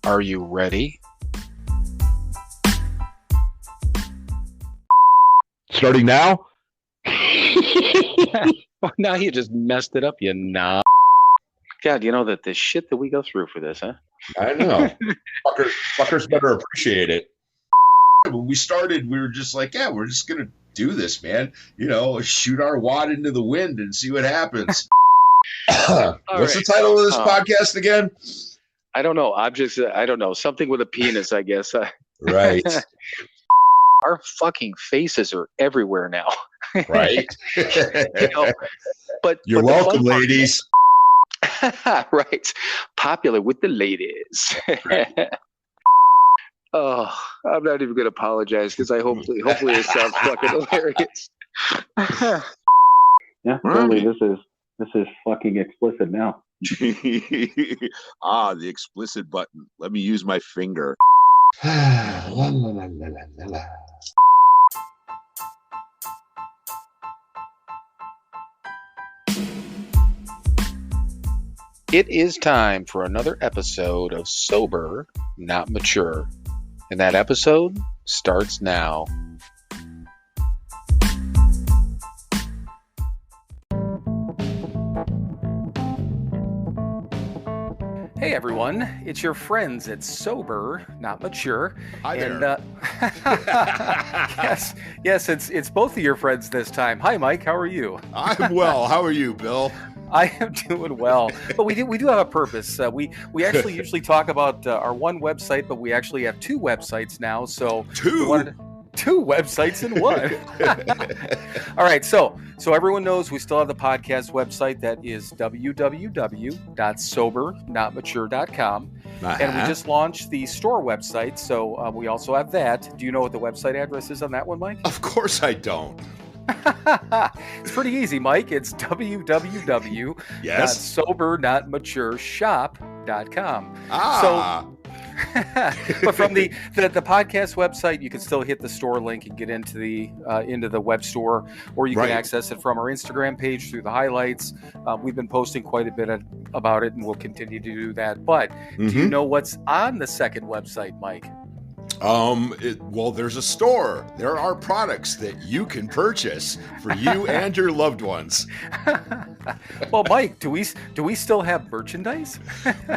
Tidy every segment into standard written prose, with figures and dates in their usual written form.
Are you ready? Starting now? Oh, now you just messed it up, you knob. God, you know that the shit that we go through for this, huh? I know. Fuckers better appreciate it. When we started, we were just like, yeah, we're just going to do this, man. You know, shoot our wad into the wind and see what happens. What's the title of this podcast again? I don't know. I don't know. Something with a penis, I guess. Right. Our fucking faces are everywhere now. Right. But you're welcome, ladies. Right. Popular with the ladies. Right. Oh, I'm not even going to apologize because hopefully it sounds fucking hilarious. Yeah, totally. This is fucking explicit now. The explicit button. Let me use my finger. La, la, la, la, la, la. It is time for another episode of Sober, Not Mature. And that episode starts now. Hey everyone, it's your friends at Sober, Not Mature. Hi there. And, yes, it's both of your friends this time. Hi Mike, how are you? I'm well. How are you, Bill? I am doing well, but we do have a purpose. We actually usually talk about our one website, but we actually have two websites now. So two websites in one. All right, so everyone knows we still have the podcast website that is www.SoberNotMature.com. And we just launched the store website, so we also have that. Do you know what the website address is on that one, Mike? Of course I don't. It's pretty easy, Mike. It's www.SoberNotMatureShop.com. But from the podcast website, you can still hit the store link and get into the web store, or you can access it from our Instagram page through the highlights. We've been posting quite a bit about it, and we'll continue to do that. But do you know what's on the second website, Mike? Well, there's a store. There are products that you can purchase for you and your loved ones. Well, Mike, do we still have merchandise?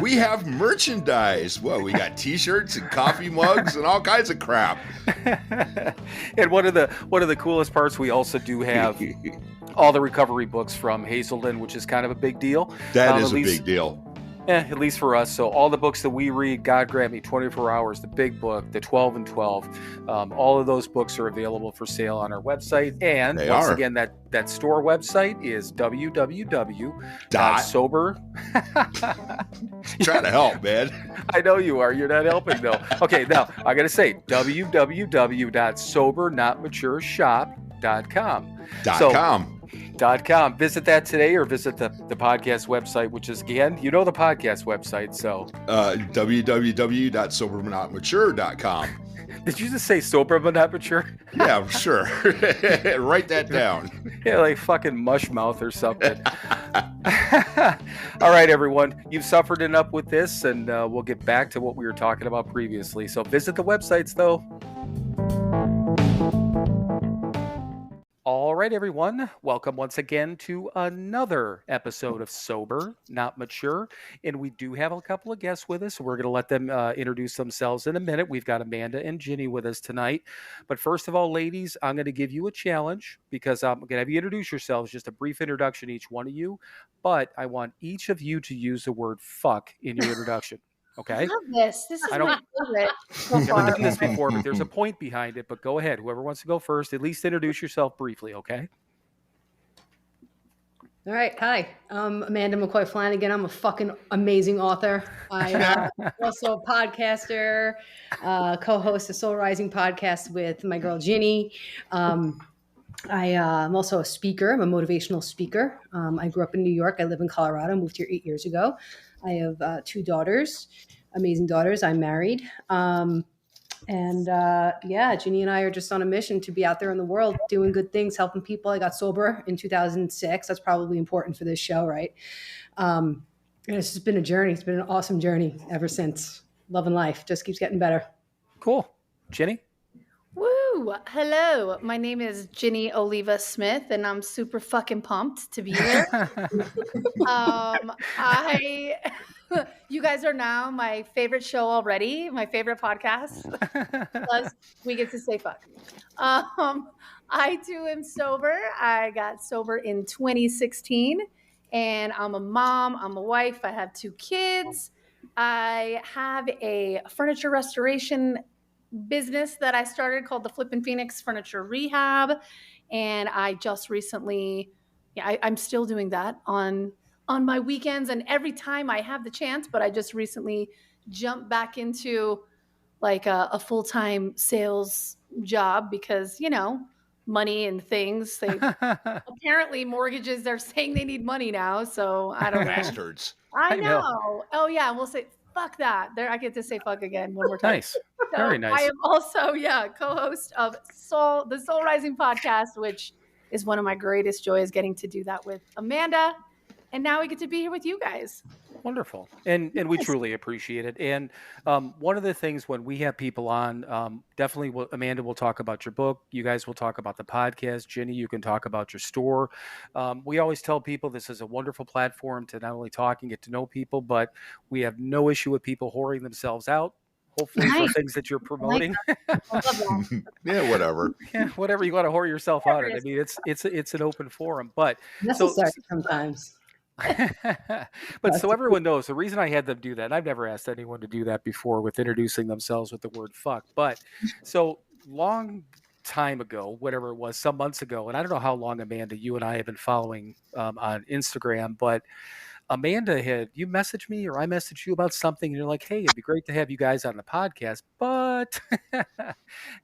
We have merchandise. Well, we got T-shirts and coffee mugs and all kinds of crap. And one of the coolest parts, we also do have all the recovery books from Hazelden, which is kind of a big deal. That is a big deal. Yeah, at least for us. So all the books that we read, God Grant Me, 24 Hours, the Big Book, the 12 and 12, all of those books are available for sale on our website. And again, that store website is www.sober. Trying to help, man. I know you are. You're not helping, though. Okay, now I got to say www.SoberNotMatureShop.com. .com. Visit that today, or visit the podcast website, which is, again, the podcast website. So www.SoberNotMature.com. Did you just say sober but not mature? Yeah, sure. Write that down. Yeah, like fucking mush mouth or something. All right, everyone. You've suffered enough with this, and we'll get back to what we were talking about previously. So visit the websites, though. All right, everyone. Welcome once again to another episode of Sober, Not Mature. And we do have a couple of guests with us. We're going to let them introduce themselves in a minute. We've got Amanda and Ginny with us tonight. But first of all, ladies, I'm going to give you a challenge because I'm going to have you introduce yourselves, just a brief introduction, each one of you. But I want each of you to use the word fuck in your introduction. Okay. I love this. This is my favorite. I've never done this before, but there's a point behind it. But go ahead. Whoever wants to go first, at least introduce yourself briefly, okay? All right. Hi. I'm Amanda McCoy Flanagan. I'm a fucking amazing author. I'm also a podcaster, co-host a Soul Rising podcast with my girl Ginny. I'm also a speaker. I'm a motivational speaker. I grew up in New York. I live in Colorado. Moved here 8 years ago. I have 2 daughters, amazing daughters. I'm married. Ginny and I are just on a mission to be out there in the world doing good things, helping people. I got sober in 2006. That's probably important for this show, right? And it's just been a journey. It's been an awesome journey ever since. loving life. Just keeps getting better. Cool. Ginny? Woo! Hello, my name is Ginny Oliva Smith, and I'm super fucking pumped to be here. I, you guys are now my favorite show already, my favorite podcast. Plus, we get to say fuck. I too am sober. I got sober in 2016, and I'm a mom. I'm a wife. I have 2 kids. I have a furniture restoration business that I started called the Flippin' Phoenix Furniture Rehab, and I just recently, I'm still doing that on my weekends and every time I have the chance. But I just recently jumped back into like a full-time sales job because money and things. They apparently mortgages. They're saying they need money now, so I don't know. Bastards. I I know. know. Oh yeah, we'll say fuck that. There, I get to say fuck again one more time. Nice. So Very nice. I am also, co-host of the Soul Rising podcast, which is one of my greatest joys, getting to do that with Amanda. And now we get to be here with you guys. Wonderful. And we Yes. truly appreciate it. And one of the things when we have people on, definitely Amanda will talk about your book. You guys will talk about the podcast. Ginny, you can talk about your store. We always tell people this is a wonderful platform to not only talk and get to know people, but we have no issue with people whoring themselves out. Hopefully for Nice. things that you're promoting. I love that. Yeah, whatever. Yeah, whatever you want to whore yourself out Whatever at. I it mean, it's an open forum. But Necessary sometimes. but so everyone knows the reason I had them do that, and I've never asked anyone to do that before with introducing themselves with the word fuck, but so long time ago, whatever it was, some months ago, and I don't know how long, Amanda, you and I have been following on Instagram, but Amanda you messaged me or I messaged you about something and you're like, hey, it'd be great to have you guys on the podcast, but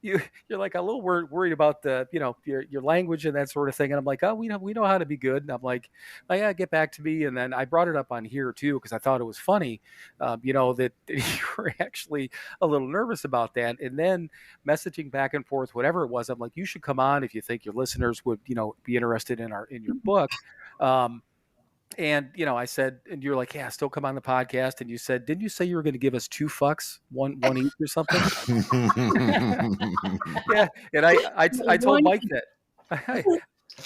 you're like a little worried about the, your language and that sort of thing. And I'm like, oh, we know how to be good. And I'm like, oh yeah, get back to me. And then I brought it up on here too, because I thought it was funny, that you were actually a little nervous about that. And then messaging back and forth, whatever it was, I'm like, you should come on if you think your listeners would, be interested in your book. And I said, and you're like, yeah, still come on the podcast. And you said, didn't you say you were going to give us 2 fucks, one each or something? Yeah. And I told Mike that.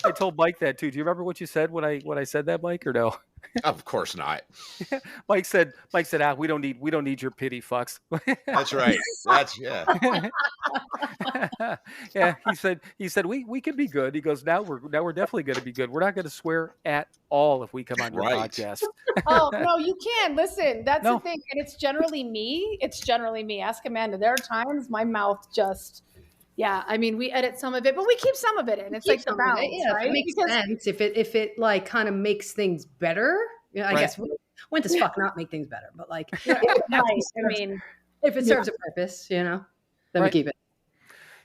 I told Mike that too. Do you remember what you said when I said that, Mike, or no? Of course not. Mike said, we don't need your pity fucks. That's right. Yeah. Yeah, he said we can be good. He goes, now we're definitely going to be good. We're not going to swear at all if we come on your Right. podcast. Oh no, you can listen. That's No. the thing, and it's generally me. Ask Amanda. There are times my mouth just, I mean, we edit some of it, but we keep some of it in. It's like the balance, Yeah, right? it makes Because- sense. If it like kind of makes things better, I Right. guess when does fuck not make things better? But like, Right. I mean, if it serves a purpose, then we Right. keep it.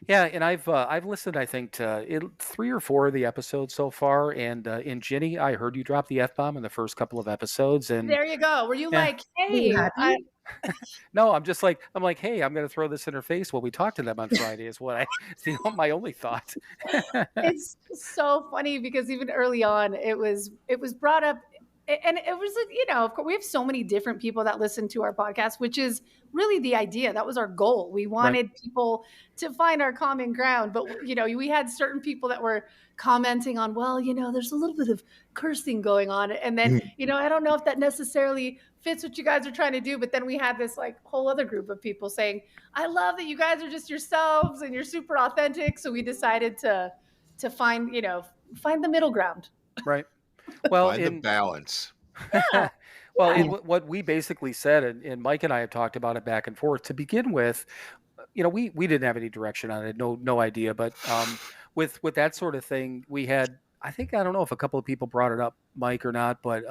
Yeah, and I've listened, I think, to 3 or 4 of the episodes so far. And in Ginny, I heard you drop the F-bomb in the first couple of episodes. And there you go. Were you Yeah. like, hey, no, I'm like, hey, I'm going to throw this in her face when we talk to them on Friday. Is my only thought. it's so funny because even early on, it was brought up, and it was, of course, we have so many different people that listen to our podcast, which is really the idea. That was our goal. We wanted people to find our common ground, but we had certain people that were commenting on, well, there's a little bit of cursing going on, and then I don't know if that necessarily fits what you guys are trying to do. But then we had this like whole other group of people saying, I love that you guys are just yourselves and you're super authentic. So we decided to find the middle ground. Right. Well, Find the balance. Well, what we basically said, and Mike and I have talked about it back and forth. To begin with, we didn't have any direction on it, no idea. But with that sort of thing, we had. I don't know if a couple of people brought it up, Mike, or not, but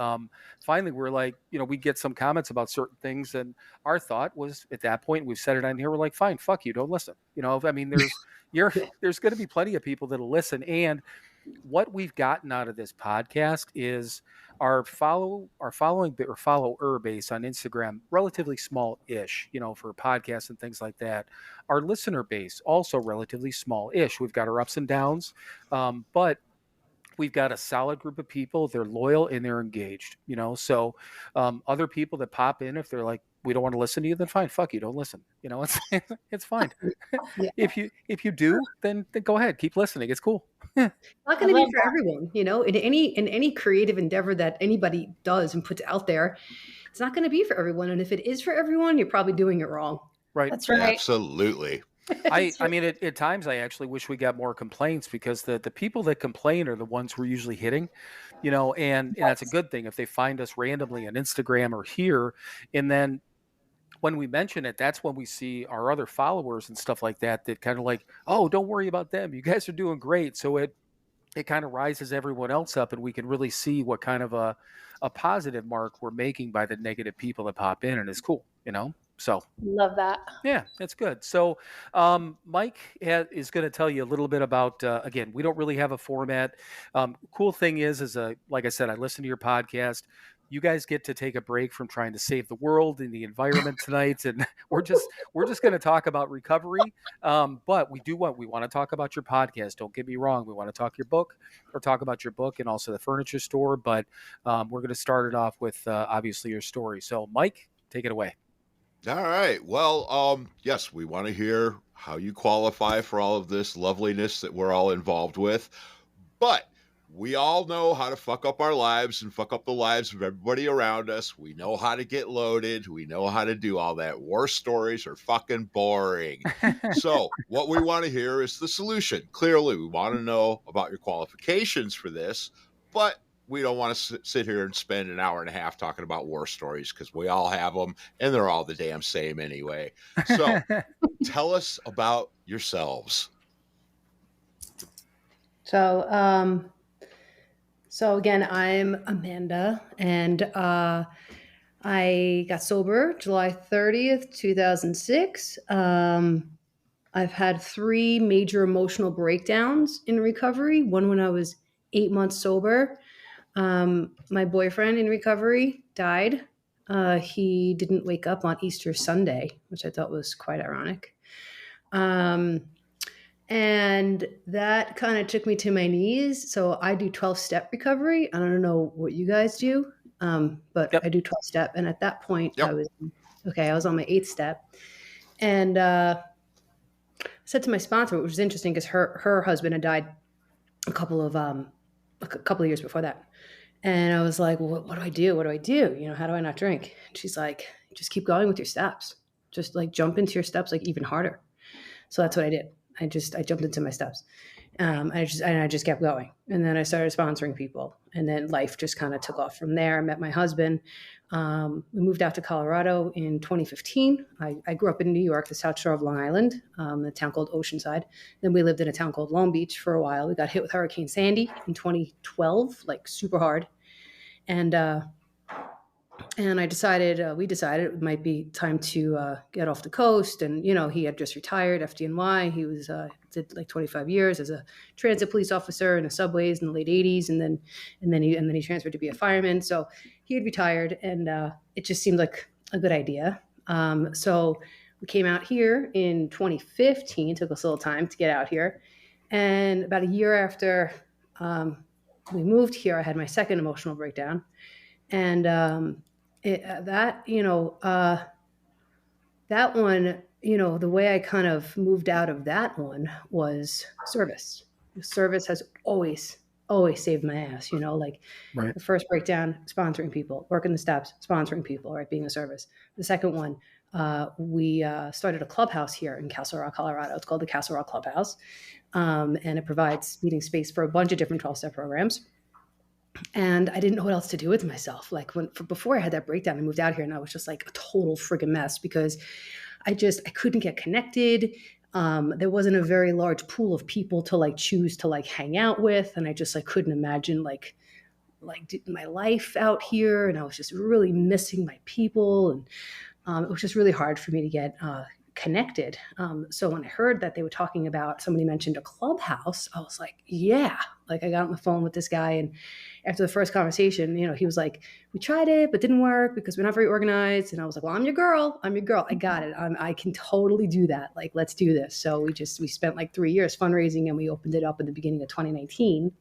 finally we're like, we get some comments about certain things, and our thought was at that point, we've said it on here, we're like, fine, fuck you, don't listen. I mean, there's going to be plenty of people that'll listen, and what we've gotten out of this podcast is our follower base on Instagram, relatively small-ish, for podcasts and things like that. Our listener base also relatively small-ish. We've got our ups and downs, but we've got a solid group of people. They're loyal and they're engaged, so other people that pop in, if they're like, we don't want to listen to you, then fine, fuck you, don't listen. You know, it's it's fine. Yeah. If you do, then go ahead, keep listening. It's cool. Not I going to be love for everyone, you know, in any creative endeavor that anybody does and puts out there, it's not going to be for everyone. And if it is for everyone, you're probably doing it wrong. Right. That's right. Absolutely. I mean, at times I actually wish we got more complaints, because the people that complain are the ones we're usually hitting, you know, and that's a good thing if they find us randomly on Instagram or here, and then when we mention it, that's when we see our other followers and stuff like that kind of like, oh, don't worry about them, you guys are doing great. So it kind of rises everyone else up, and we can really see what kind of a positive mark we're making by the negative people that pop in, and it's cool, you know. So Love that. yeah, that's good. So, Mike is going to tell you a little bit about. Again, we don't really have a format. Cool thing is like I said, I listen to your podcast. You guys get to take a break from trying to save the world and the environment tonight, and we're just going to talk about recovery. But we want to talk about your podcast. Don't get me wrong. We want to talk about your book, and also the furniture store. But we're going to start it off with obviously your story. So, Mike, take it away. All right. Well, yes, we want to hear how you qualify for all of this loveliness that we're all involved with. But we all know how to fuck up our lives and fuck up the lives of everybody around us. We know how to get loaded. We know how to do all that. War stories are fucking boring. So what we want to hear is the solution. Clearly, we want to know about your qualifications for this, but we don't want to sit here and spend an hour and a half talking about war stories, because we all have them and they're all the damn same anyway. So tell us about yourselves. So, so again, I'm Amanda, and I got sober July 30th, 2006. I've had 3 major emotional breakdowns in recovery. One when I was 8 months sober. My boyfriend in recovery died. He didn't wake up on Easter Sunday, which I thought was quite ironic. And that kind of took me to my knees. So I do 12-step recovery. I don't know what you guys do, but Yep. I do 12-step. And at that point, Yep. I was on my 8th step. And I said to my sponsor, which was interesting because her husband had died a couple of years before that. And I was like, well, what do I do? What do I do? You know, how do I not drink? And she's like, just keep going with your steps. Just like jump into your steps, like even harder. So that's what I did. I jumped into my steps. I just kept going. And then I started sponsoring people. And then life just kind of took off from there. I met my husband. We moved out to Colorado in 2015. I grew up in New York, the South Shore of Long Island, a town called Oceanside. Then we lived in a town called Long Beach for a while. We got hit with Hurricane Sandy in 2012, like super hard. And we decided it might be time to get off the coast. And, you know, he had just retired FDNY. He was did like 25 years as a transit police officer in the subways in the late 80s. And then he transferred to be a fireman. So he had retired, and it just seemed like a good idea. So we came out here in 2015. Took us a little time to get out here. And about a year after we moved here, I had my second emotional breakdown. And that one, you know, the way I kind of moved out of that one was service. Service has always saved my ass, you know, like Right. the first breakdown, sponsoring people, working the steps, sponsoring people, right, being a service. The second one, we started a clubhouse here in Castle Rock, Colorado. It's called the Castle Rock Clubhouse, and it provides meeting space for a bunch of different 12-step programs. And I didn't know what else to do with myself. Like before I had that breakdown, I moved out here, and I was just like a total friggin' mess because I couldn't get connected. There wasn't a very large pool of people to like choose to like hang out with. And I just like couldn't imagine like my life out here. And I was just really missing my people. And it was just really hard for me to get connected. So when I heard that they were talking about, somebody mentioned a clubhouse, I was like, yeah. Like I got on the phone with this guy, and after the first conversation, you know, he was like, we tried it, but didn't work because we're not very organized. And I was like, well, I'm your girl. I got it. I can totally do that. Like, let's do this. So we spent like 3 years fundraising, and we opened it up in the beginning of 2019.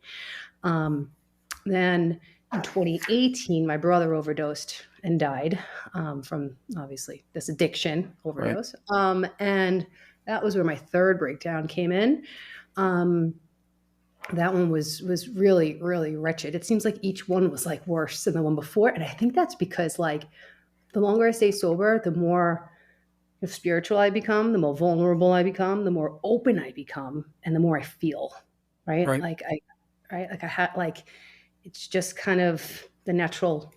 Then in 2018, my brother overdosed and died from obviously this addiction overdose. Right. And that was where my third breakdown came in. That one was really, really wretched. It seems like each one was like worse than the one before. And I think that's because like the longer I stay sober, the more spiritual I become, the more vulnerable I become, the more open I become, and the more I feel. Right. Right. Like I had like it's just kind of the natural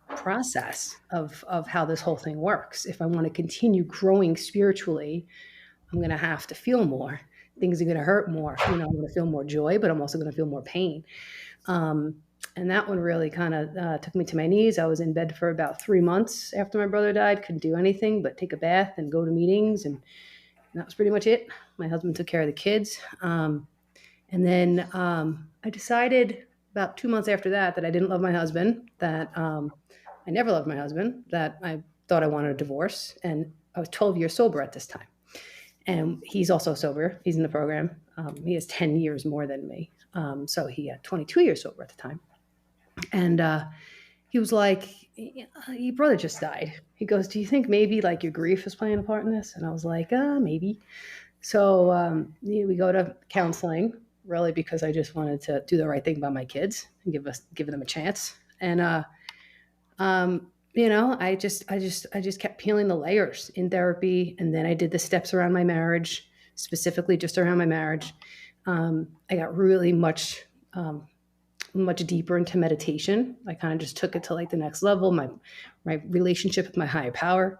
process of how this whole thing works. If I want to continue growing spiritually, I'm going to have to feel more. Things are going to hurt more. I'm going to feel more joy, but I'm also going to feel more pain. And that one really kind of took me to my knees. I was in bed for about 3 months after my brother died. Couldn't do anything but take a bath and go to meetings. And that was pretty much it. My husband took care of the kids. And then I decided about 2 months after that I didn't love my husband, that I never loved my husband, that I thought I wanted a divorce. And I was 12 years sober at this time. And he's also sober. He's in the program. He has 10 years more than me. So he had 22 years sober at the time. And he was like, your brother just died. He goes, do you think maybe like your grief is playing a part in this? And I was like, maybe. So we go to counseling, really, because I just wanted to do the right thing by my kids and give them a chance. And I just kept peeling the layers in therapy. And then I did the steps around my marriage, specifically just around my marriage. I got really much deeper into meditation. I kind of just took it to like the next level. My relationship with my higher power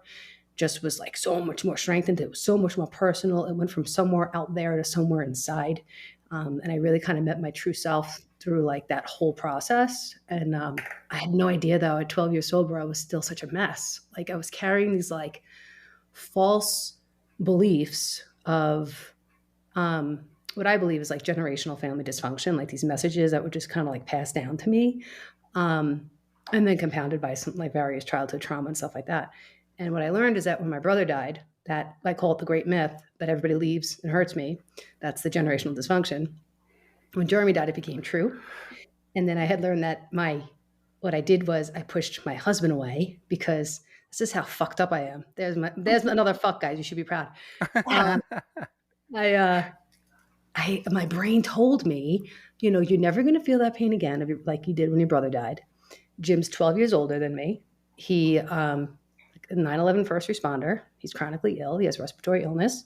just was like so much more strengthened. It was so much more personal. It went from somewhere out there to somewhere inside. And I really kind of met my true self through like that whole process. And I had no idea though, at 12 years sober, I was still such a mess. Like I was carrying these like false beliefs of what I believe is like generational family dysfunction, like these messages that were just kind of like passed down to me. And then compounded by some like various childhood trauma and stuff like that. And what I learned is that when my brother died, that I call it the great myth that everybody leaves and hurts me. That's the generational dysfunction. When Jeremy died, it became true. And then I had learned that what I did was I pushed my husband away because this is how fucked up I am. There's another fuck, guys. You should be proud. My brain told me, you're never going to feel that pain again like you did when your brother died. Jim's 12 years older than me. He, 9/11 first responder. He's chronically ill. He has respiratory illness.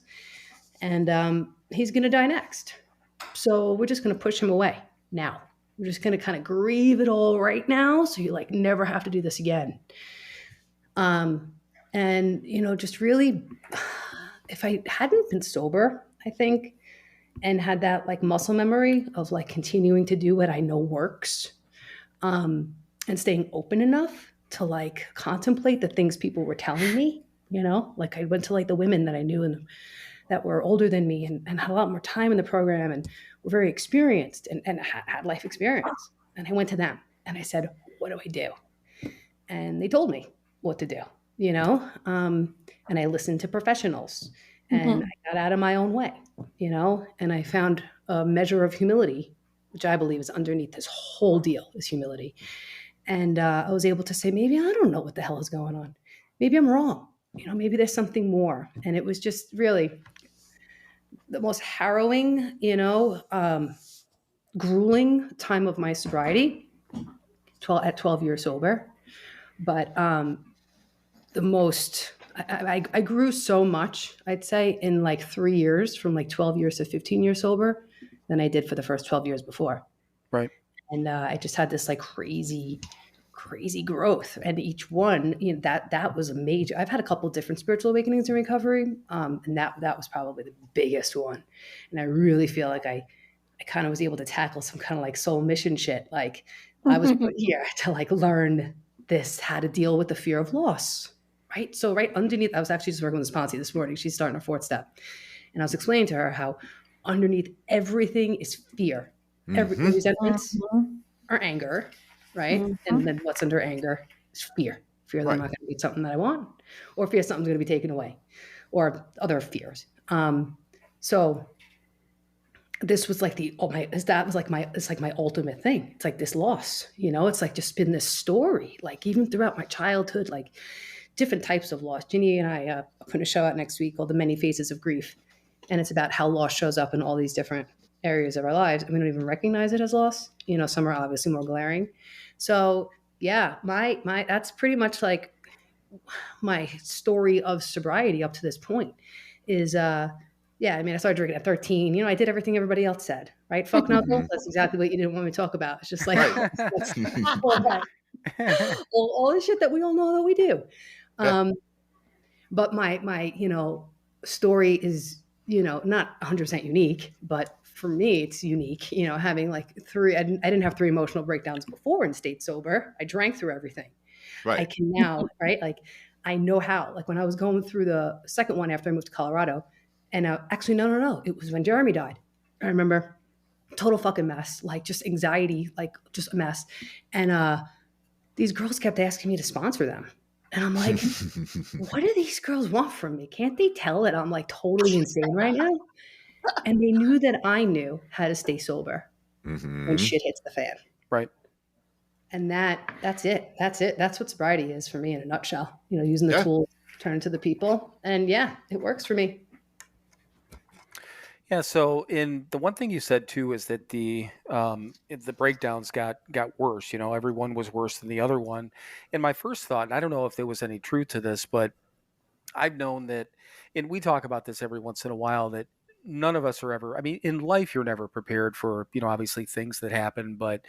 And he's going to die next. So we're just going to push him away now. We're just going to kind of grieve it all right now. So you like never have to do this again. Just really, if I hadn't been sober, I think, and had that like muscle memory of like continuing to do what I know works, and staying open enough to like contemplate the things people were telling me, like I went to like the women that I knew and that were older than me and had a lot more time in the program and were very experienced and had life experience. And I went to them and I said, what do I do? And they told me what to do, and I listened to professionals and I got out of my own way, and I found a measure of humility, which I believe is underneath this whole deal is humility. And I was able to say, maybe I don't know what the hell is going on. Maybe I'm wrong. Maybe there's something more. And it was just really the most harrowing, grueling time of my sobriety, at 12 years sober. But the most, I grew so much, I'd say, in like 3 years, from like 12 years to 15 years sober, than I did for the first 12 years before. Right. And I just had this like crazy growth. And each one, that was a major, I've had a couple of different spiritual awakenings in recovery. And that was probably the biggest one. And I really feel like I kind of was able to tackle some kind of like soul mission shit. Like I was put here to like learn how to deal with the fear of loss. Right. So right underneath, I was actually just working with Sponsi this morning. She's starting her 4th step. And I was explaining to her how underneath everything is fear. Every resentments or anger, right? And then what's under anger is fear. Fear that I'm not going to get something that I want, or fear something's going to be taken away, or other fears. So this was like it's like my ultimate thing. It's like this loss, it's like just been this story, like even throughout my childhood, like different types of loss. Ginny and I are putting a show out next week called The Many Faces of Grief. And it's about how loss shows up in all these different areas of our lives. And we don't even recognize it as loss. Some are obviously more glaring. So yeah, my that's pretty much like my story of sobriety up to this point is yeah, I mean, I started drinking at 13. I did everything everybody else said, right? Fuck knuckles. That's exactly what you didn't want me to talk about. It's just like that's all, all the shit that we all know that we do. But my story is not 100% unique, but for me it's unique. Having like I didn't have 3 emotional breakdowns before and stayed sober. I drank through everything. I Right. can now, right? Like I know how. Like when I was going through the second one after I moved to Colorado, and actually no, it was when Jeremy died. I remember total fucking mess, like just anxiety, like just a mess. And these girls kept asking me to sponsor them. And I'm like, what do these girls want from me? Can't they tell that I'm like totally insane right now? And they knew that I knew how to stay sober when shit hits the fan. Right. And that's it. That's it. That's what sobriety is for me in a nutshell. Using the tools, turn to the people. And yeah, it works for me. Yeah. So, in the one thing you said too is that the breakdowns got worse. Everyone was worse than the other one. And my first thought, and I don't know if there was any truth to this, but I've known that, and we talk about this every once in a while, that none of us are ever. I mean, in life, you're never prepared for obviously things that happen, but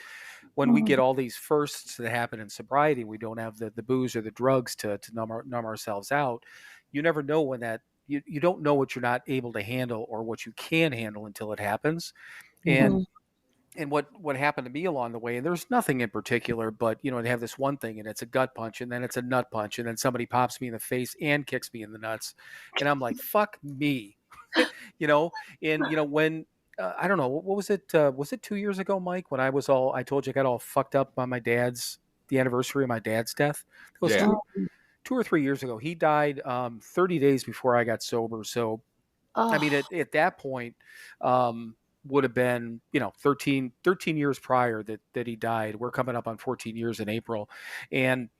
when we get all these firsts that happen in sobriety, we don't have the booze or the drugs to numb ourselves out. You never know when that you don't know what you're not able to handle or what you can handle until it happens. And what happened to me along the way, and there's nothing in particular, but they have this one thing, and it's a gut punch, and then it's a nut punch, and then somebody pops me in the face and kicks me in the nuts, and I'm like, fuck me. you know and when I don't know, what was it, was it 2 years ago, Mike, when I told you I got all fucked up on the anniversary of my dad's death? It was Yeah. 2 or 3 years ago. He died 30 days before I got sober. So I mean, at that point, would have been 13 years prior that he died. We're coming up on 14 years in April, and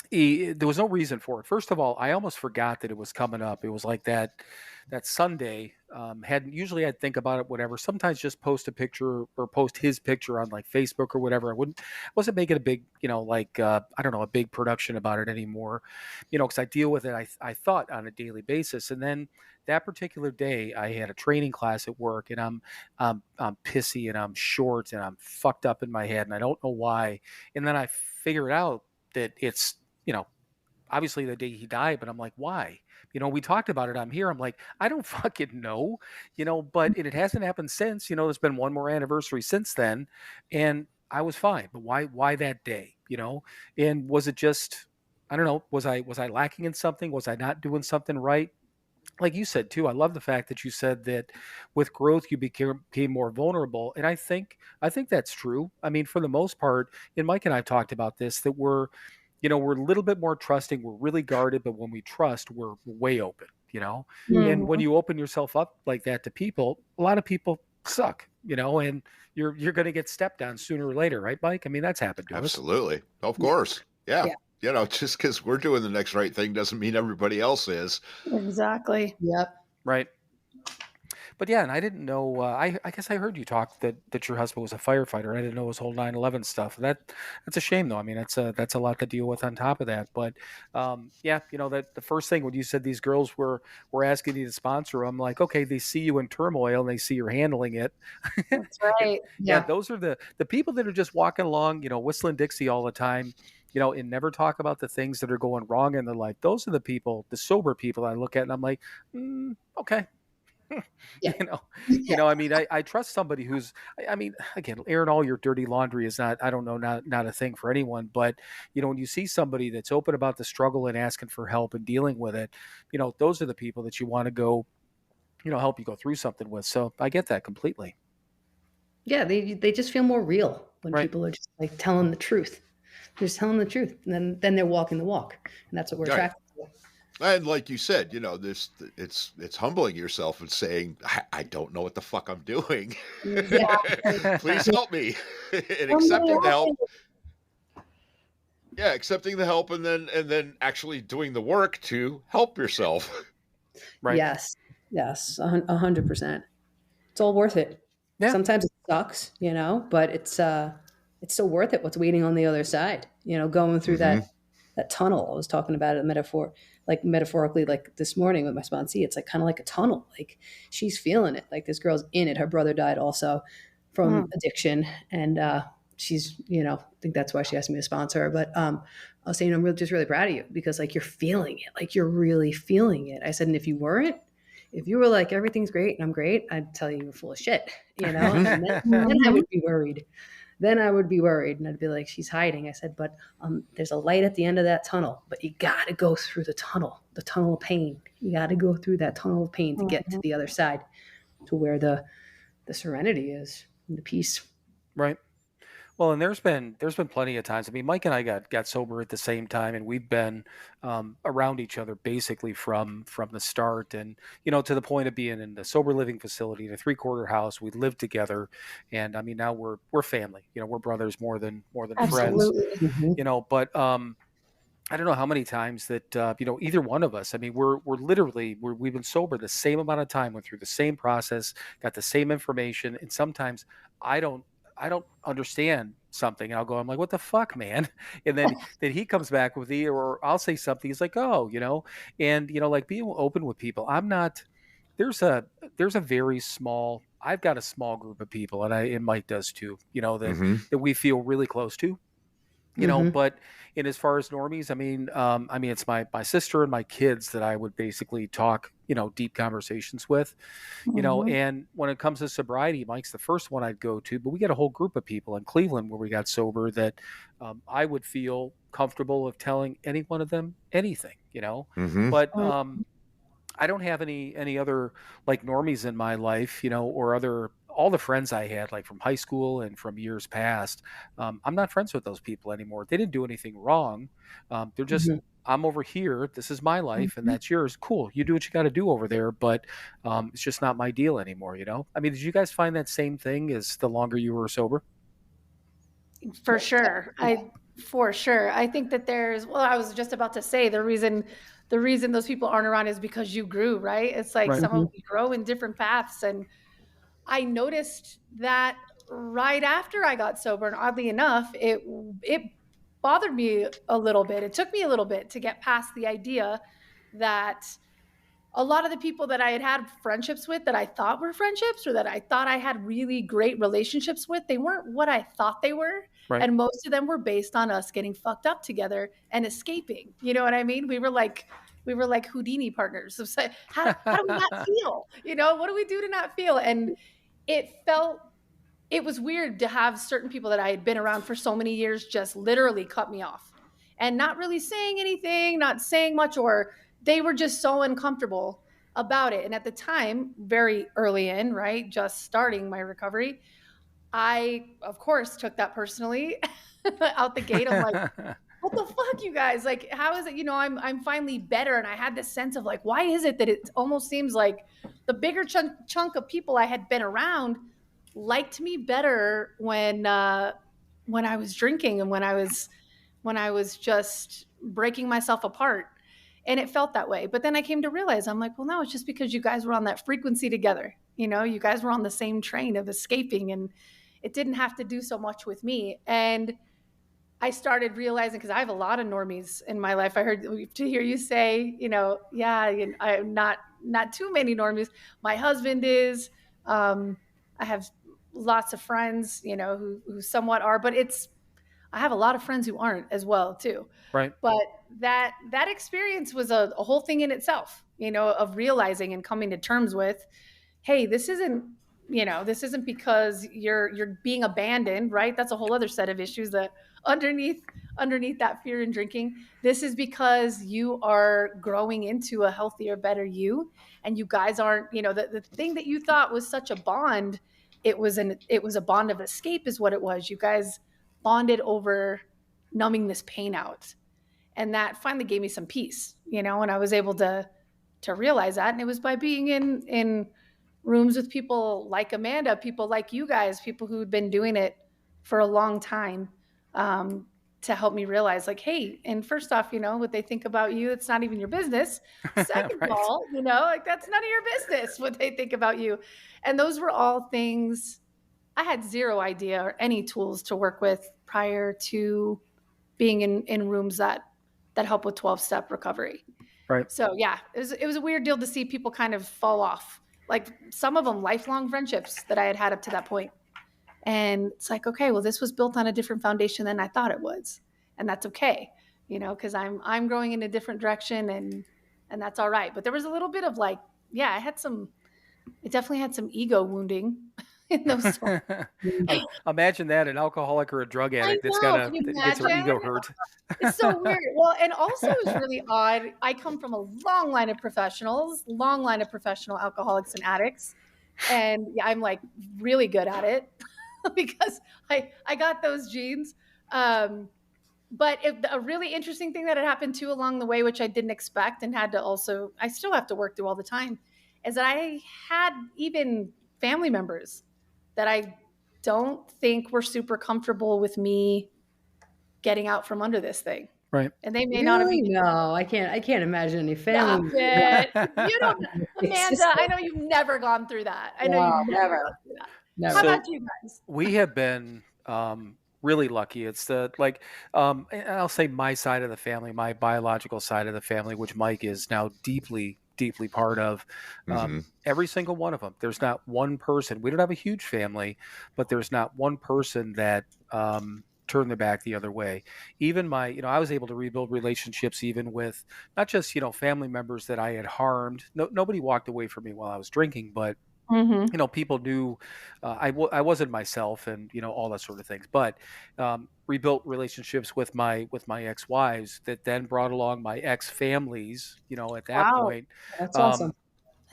there was no reason for it. First of all, I almost forgot that it was coming up. It was like that Sunday. Usually I'd think about it, whatever. Sometimes just post a picture or post his picture on like Facebook or whatever. Wasn't making a big, I don't know, a big production about it anymore, because I deal with it. I thought on a daily basis, and then that particular day I had a training class at work, and I'm pissy and I'm short and I'm fucked up in my head, and I don't know why. And then I figured out that it's obviously the day he died, but I'm like, why? We talked about it. I'm here. I'm like, I don't fucking know, but it hasn't happened since. There's been one more anniversary since then, and I was fine. But why that day? And was it just, I don't know, was I lacking in something? Was I not doing something right? Like you said too, I love the fact that you said that with growth you became more vulnerable, and I think that's true. I mean, for the most part, and Mike and I have talked about this, that we're a little bit more trusting. We're really guarded, but when we trust, we're way open. And when you open yourself up like that to people, a lot of people suck. And you're going to get stepped on sooner or later, right, Mike? I mean, that's happened to us. Absolutely. Of course. Yeah. Yeah. Just because we're doing the next right thing doesn't mean everybody else is. Exactly. Yep. Right. But yeah, and I didn't know. I guess I heard you talk that your husband was a firefighter. I didn't know his whole 9/11 stuff. That's a shame, though. I mean, that's a lot to deal with on top of that. But yeah, that the first thing when you said these girls were asking you to sponsor, I'm like, okay, they see you in turmoil and they see you're handling it. That's right. Yeah, those are the people that are just walking along, whistling Dixie all the time. And never talk about the things that are going wrong in their life. Those are the people, the sober people I look at, and I'm like, okay. Yeah. I mean, I trust somebody who's, I mean, again, airing all your dirty laundry is not, I don't know, not a thing for anyone, but when you see somebody that's open about the struggle and asking for help and dealing with it, those are the people that you want to go, help you go through something with. So I get that completely. Yeah, they just feel more real when Right. people are just like telling the truth. They're just telling the truth, and then they're walking the walk, and that's what we're Right. attracted to. And like you said, it's humbling yourself and saying, I don't know what the fuck I'm doing. Exactly. Please help me. And Somebody accepting the help. else- Yeah, accepting the help and then actually doing the work to help yourself. Right. Yes, yes, 100%. It's all worth it. Yeah. Sometimes it sucks, but it's still worth it. What's waiting on the other side? Going through Mhm. that tunnel. I was talking about it metaphorically, like this morning with my sponsee. It's like kind of like a tunnel. Like she's feeling it. Like this girl's in it. Her brother died also from addiction, and she's, I think that's why she asked me to sponsor her. But I was saying, I'm just really proud of you because like you're feeling it. Like you're really feeling it. I said, and if you weren't, if you were like everything's great and I'm great, I'd tell you you're full of shit, and then I would be worried. Then I would be worried, and I'd be like, she's hiding. I said, but there's a light at the end of that tunnel, but you got to go through the tunnel of pain. You got to go through that tunnel of pain to get to the other side, to where the serenity is, and the peace. Right. Well, and there's been plenty of times. I mean, Mike and I got sober at the same time, and we've been around each other basically from the start, and to the point of being in the sober living facility in a 3-quarter house. We lived together, and I mean now we're family. We're brothers more than friends. Absolutely. Mhm. But I don't know how many times that either one of us. I mean, we're literally we've been sober the same amount of time, went through the same process, got the same information, and sometimes I don't I don't understand something, and I'm like, what the fuck, man? And then he comes back with the, or I'll say something. He's like, oh, and like being open with people. I'm not. There's a very small. I've got a small group of people, and Mike does too. That Mhm. we feel really close to, Mhm. but in as far as normies, I mean it's my sister and my kids that I would basically talk deep conversations with, Mhm. and when it comes to sobriety, Mike's the first one I'd go to, but we got a whole group of people in Cleveland where we got sober that I would feel comfortable of telling any one of them anything, Mhm. but I don't have any other like normies in my life, or other all the friends I had like from high school and from years past. I'm not friends with those people anymore. They didn't do anything wrong. They're just Mhm. I'm over here. This is my life, and Mhm. that's yours. Cool. You do what you got to do over there, but it's just not my deal anymore. I mean, did you guys find that same thing as the longer you were sober? For sure. For sure. I think that well, I was just about to say the reason those people aren't around is because you grew, right? It's like Right. some of Mhm. we grow in different paths. And I noticed that right after I got sober, and oddly enough, it bothered me a little bit. It took me a little bit to get past the idea that a lot of the people that I had friendships with that I thought were friendships or that I thought I had really great relationships with, they weren't what I thought they were. Right. And most of them were based on us getting fucked up together and escaping. You know what I mean? We were like Houdini partners. It's like, how do we not feel? What do we do to not feel? And it felt it was weird to have certain people that I had been around for so many years just literally cut me off and not really saying anything, not saying much, or they were just so uncomfortable about it. And at the time, very early in, right, just starting my recovery, I, of course, took that personally out the gate. I'm like, what the fuck, you guys? Like, how is it? I'm finally better, and I had this sense of like, why is it that it almost seems like the bigger chunk of people I had been around liked me better when I was drinking and when I was just breaking myself apart. And it felt that way. But then I came to realize, I'm like, well, no, it's just because you guys were on that frequency together. You guys were on the same train of escaping, and it didn't have to do so much with me. And I started realizing, because I have a lot of normies in my life. I heard to hear you say, yeah, I'm not too many normies. My husband is. I have lots of friends, who somewhat are, but I have a lot of friends who aren't as well too. Right. But that experience was a whole thing in itself, of realizing and coming to terms with, hey, this isn't because you're being abandoned, right? That's a whole other set of issues that underneath that fear in drinking. This is because you are growing into a healthier, better you, and you guys aren't, the thing that you thought was such a bond, it was a bond of escape is what it was. You guys bonded over numbing this pain out. And that finally gave me some peace, you know, and I was able to realize that. And it was by being in rooms with people like Amanda, people like you guys, people who'd been doing it for a long time, to help me realize, like, hey, and first off, you know, what they think about you, it's not even your business. Second Right. of all, you know, like, that's none of your business what they think about you. And those were all things I had zero idea or any tools to work with prior to being in rooms that help with 12-step recovery. Right. So yeah, it was a weird deal to see people kind of fall off. Like some of them lifelong friendships that I had up to that point. And it's like, okay, well, this was built on a different foundation than I thought it was. And that's okay, you know, because I'm growing in a different direction, and that's all right. But there was a little bit of like, yeah, it definitely had some ego wounding in those songs. Imagine that, an alcoholic or a drug I addict that's know. Can you that gets her imagine? ego hurt. It's so weird. Well, and also it's really odd. I come from a long line of professionals, long line of professional alcoholics and addicts. And yeah, I'm like really good at it because I got those genes. But a really interesting thing that had happened too along the way, which I didn't expect and had to also, I still have to work through all the time, is that I had even family members that I don't think were super comfortable with me getting out from under this thing. Right. And they may not have Really? even. No, I can't imagine any family. Stop it. You don't, Amanda, I know you've never gone through that. I know No, you've never never. gone through that. Never. How So- about you guys? We have been really lucky. It's the and I'll say my side of the family, my biological side of the family, which Mike is now deeply part of. Every single one of them. There's not one person. We don't have a huge family, but there's not one person that turned their back the other way. Even I was able to rebuild relationships even with not just family members that I had harmed. Nobody walked away from me while I was drinking, but people knew I wasn't myself, and all that sort of things. But rebuilt relationships with my ex-wives that then brought along my ex-families. At that Wow. point, That's awesome.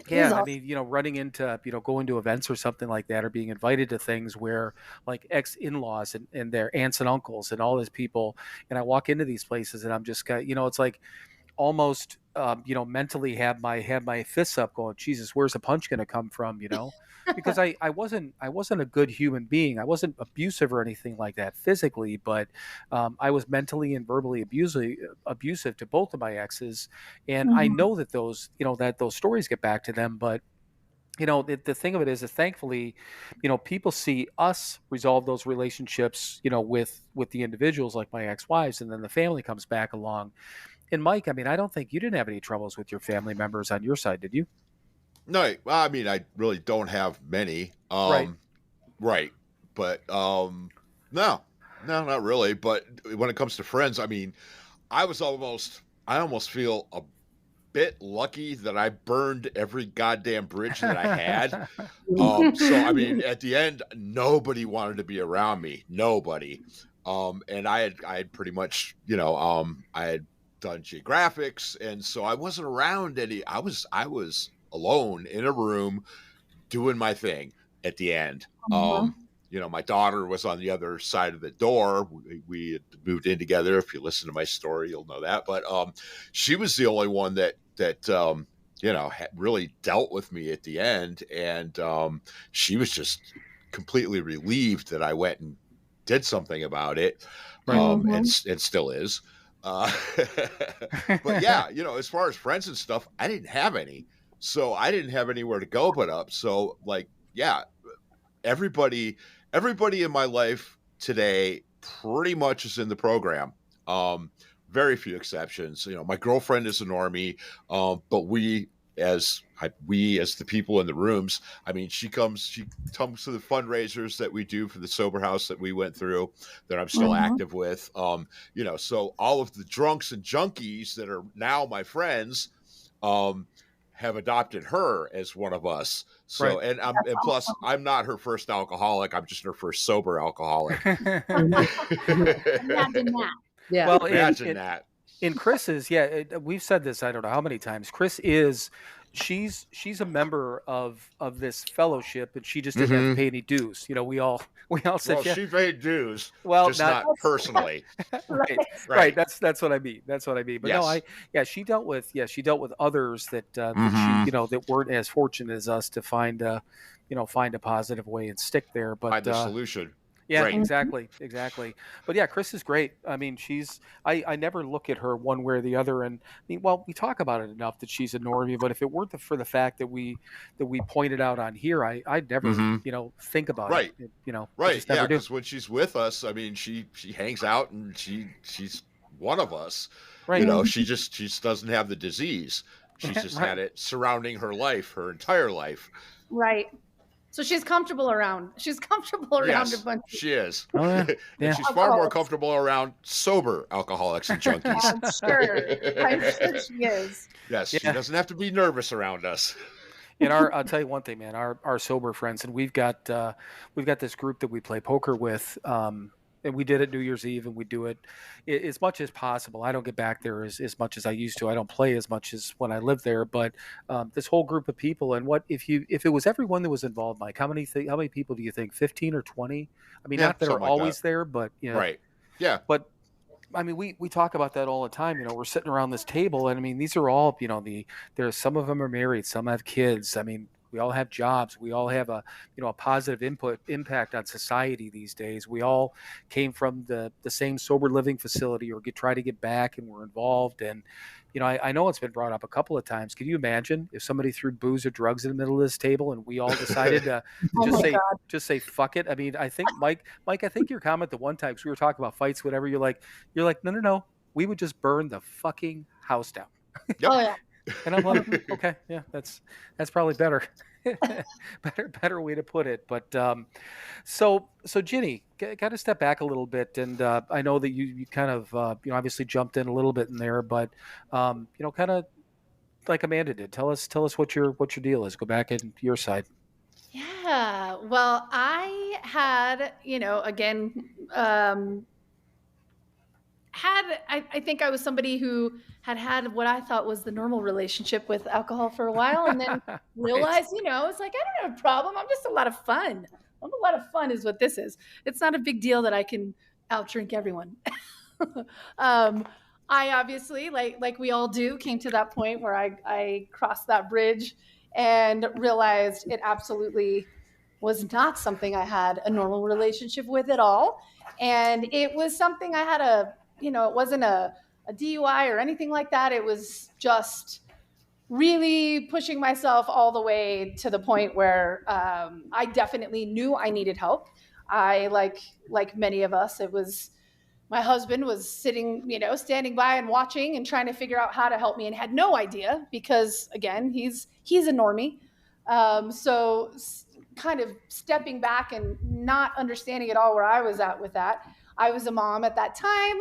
yeah, is I awesome. mean, running into going to events or something like that, or being invited to things where like ex-in-laws and their aunts and uncles and all these people, and I walk into these places and I'm just got it's like almost mentally have my fists up going, Jesus, where's the punch going to come from, because I wasn't a good human being. I wasn't abusive or anything like that physically, but I was mentally and verbally abusive to both of my exes. And I know that those stories get back to them, but the thing of it is thankfully, people see us resolve those relationships, with the individuals like my ex-wives, and then the family comes back along. And Mike, I mean, I don't think you didn't have any troubles with your family members on your side, did you? No, I mean, I really don't have many. Right. Right. But no, not really. But when it comes to friends, I mean, I almost feel a bit lucky that I burned every goddamn bridge that I had. So I mean, at the end, nobody wanted to be around me. Nobody. And I had pretty much, I had done geographics, and so I wasn't around any. I was alone in a room doing my thing at the end. My daughter was on the other side of the door. We had moved in together. If you listen to my story, you'll know that. But she was the only one that had really dealt with me at the end, and she was just completely relieved that I went and did something about it, and still is. But yeah, as far as friends and stuff, I didn't have any. So I didn't have anywhere to go but up. So like, yeah, everybody in my life today pretty much is in the program. Very few exceptions. My girlfriend is a normie, but we as the people in the rooms, I mean, she comes to the fundraisers that we do for the sober house that we went through, that I'm still active with. So all of the drunks and junkies that are now my friends, have adopted her as one of us. So, Right. and plus I'm not her first alcoholic. I'm just her first sober alcoholic. Imagine that. Yeah. Well, Imagine that. in Chris's, we've said this, I don't know how many times. Chris is she's a member of this fellowship, and she just didn't have to pay any dues. We all said, Well, yeah. she paid dues, Well, just not personally. right, Right. That's what I mean. That's what I mean. But no, Yes. she dealt with others that she Mhm. that weren't as fortunate as us to find find a positive way and stick there. But Find the solution. yeah, Right. exactly. But yeah, Chris is great. I mean, I never look at her one way or the other. And I mean, well, we talk about it enough that she's a normie, but if it weren't for the fact that we pointed out on here, I'd never, Mhm. Think about Right. it. I Right. just Yeah, never do. because when she's with us, I mean, she hangs out and she's one of us. Right. She just doesn't have the disease. She's just Right. had it surrounding her life, her entire life. Right. So she's comfortable around. She's comfortable around a Yes, bunch. she is. Oh, yeah. And Yeah. she's far more Alcoholics. comfortable around sober alcoholics and junkies. I'm sure. I'm sure she is. Yes, she Yeah. doesn't have to be nervous around us. And I'll tell you one thing, man. Our sober friends, and we've got this group that we play poker with, and we did it New Year's Eve, and we do it as much as possible. I don't get back there as much as I used to. I don't play as much as when I lived there. But this whole group of people, and if it was everyone that was involved, Mike, how many people do you think? 15 or 20? I mean, Yeah, not that are something like always that. there, but Right. Yeah. But I mean, we talk about that all the time. We're sitting around this table, and I mean, these are all, there's some of them are married, some have kids. I mean, we all have jobs. We all have a positive impact on society these days. We all came from the same sober living facility or try to get back, and we're involved. And, I know it's been brought up a couple of times. Can you imagine if somebody threw booze or drugs in the middle of this table and we all decided to Oh just my say, God. just say, fuck it? I mean, I think Mike, I think your comment the one time, because we were talking about fights, whatever, you're like, no, we would just burn the fucking house down. Yep. Oh yeah. And I'm like, okay, yeah, that's probably better. better way to put it. But so Ginny, got to step back a little bit, and I know that you kind of obviously jumped in a little bit in there, but kind of like Amanda did. Tell us what your deal is. Go back in your side. Yeah. Well, I had, again, I think I was somebody who had what I thought was the normal relationship with alcohol for a while, and then Right. realized, it's like, I don't have a problem. I'm just a lot of fun. I'm a lot of fun is what this is. It's not a big deal that I can outdrink everyone. I obviously, like we all do, came to that point where I crossed that bridge and realized it absolutely was not something I had a normal relationship with at all. And it was something I had it wasn't a DUI or anything like that. It was just really pushing myself all the way to the point where I definitely knew I needed help. I, like many of us, it was my husband was sitting, standing by and watching and trying to figure out how to help me, and had no idea because, again, he's a normie. So kind of stepping back and not understanding at all where I was at with that. I was a mom at that time.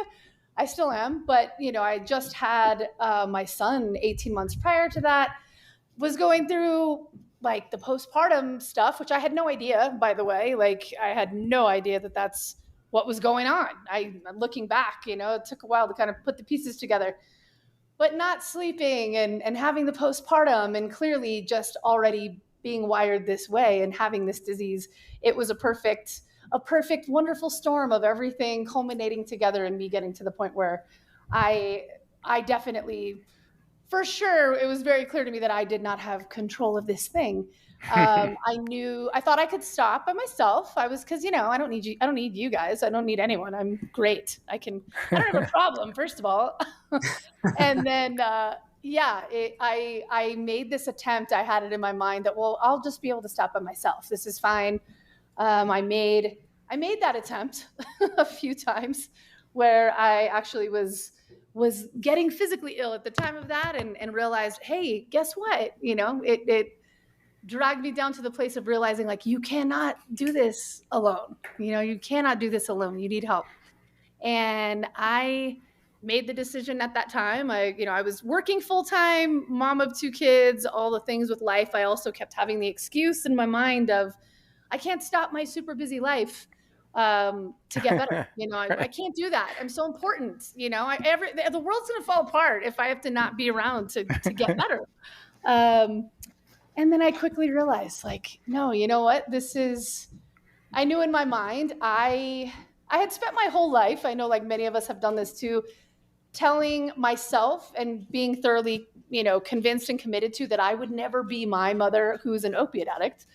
I still am, but I just had my son 18 months prior to that, was going through like the postpartum stuff, which I had no idea, by the way. Like, I had no idea that that's what was going on. Looking back, it took a while to kind of put the pieces together, but not sleeping and having the postpartum and clearly just already being wired this way and having this disease. It was a perfect, wonderful storm of everything culminating together and me getting to the point where I definitely, for sure, it was very clear to me that I did not have control of this thing. I thought I could stop by myself. Because, I don't need you. I don't need you guys. I don't need anyone. I'm great. I don't have a problem, first of all. And then, I made this attempt. I had it in my mind that, well, I'll just be able to stop by myself. This is fine. I made that attempt a few times where I actually was getting physically ill at the time of that, and realized, hey, guess what? It dragged me down to the place of realizing, like, you cannot do this alone. You cannot do this alone. You need help. And I made the decision at that time. I was working full-time, mom of 2 kids, all the things with life. I also kept having the excuse in my mind of, I can't stop my super busy life to get better. I can't do that. I'm so important. The world's going to fall apart if I have to not be around to get better. And then I quickly realized, like, no, you know what? I knew in my mind, I had spent my whole life, I know like many of us have done this too, telling myself and being thoroughly, convinced and committed to that I would never be my mother who's an opiate addict.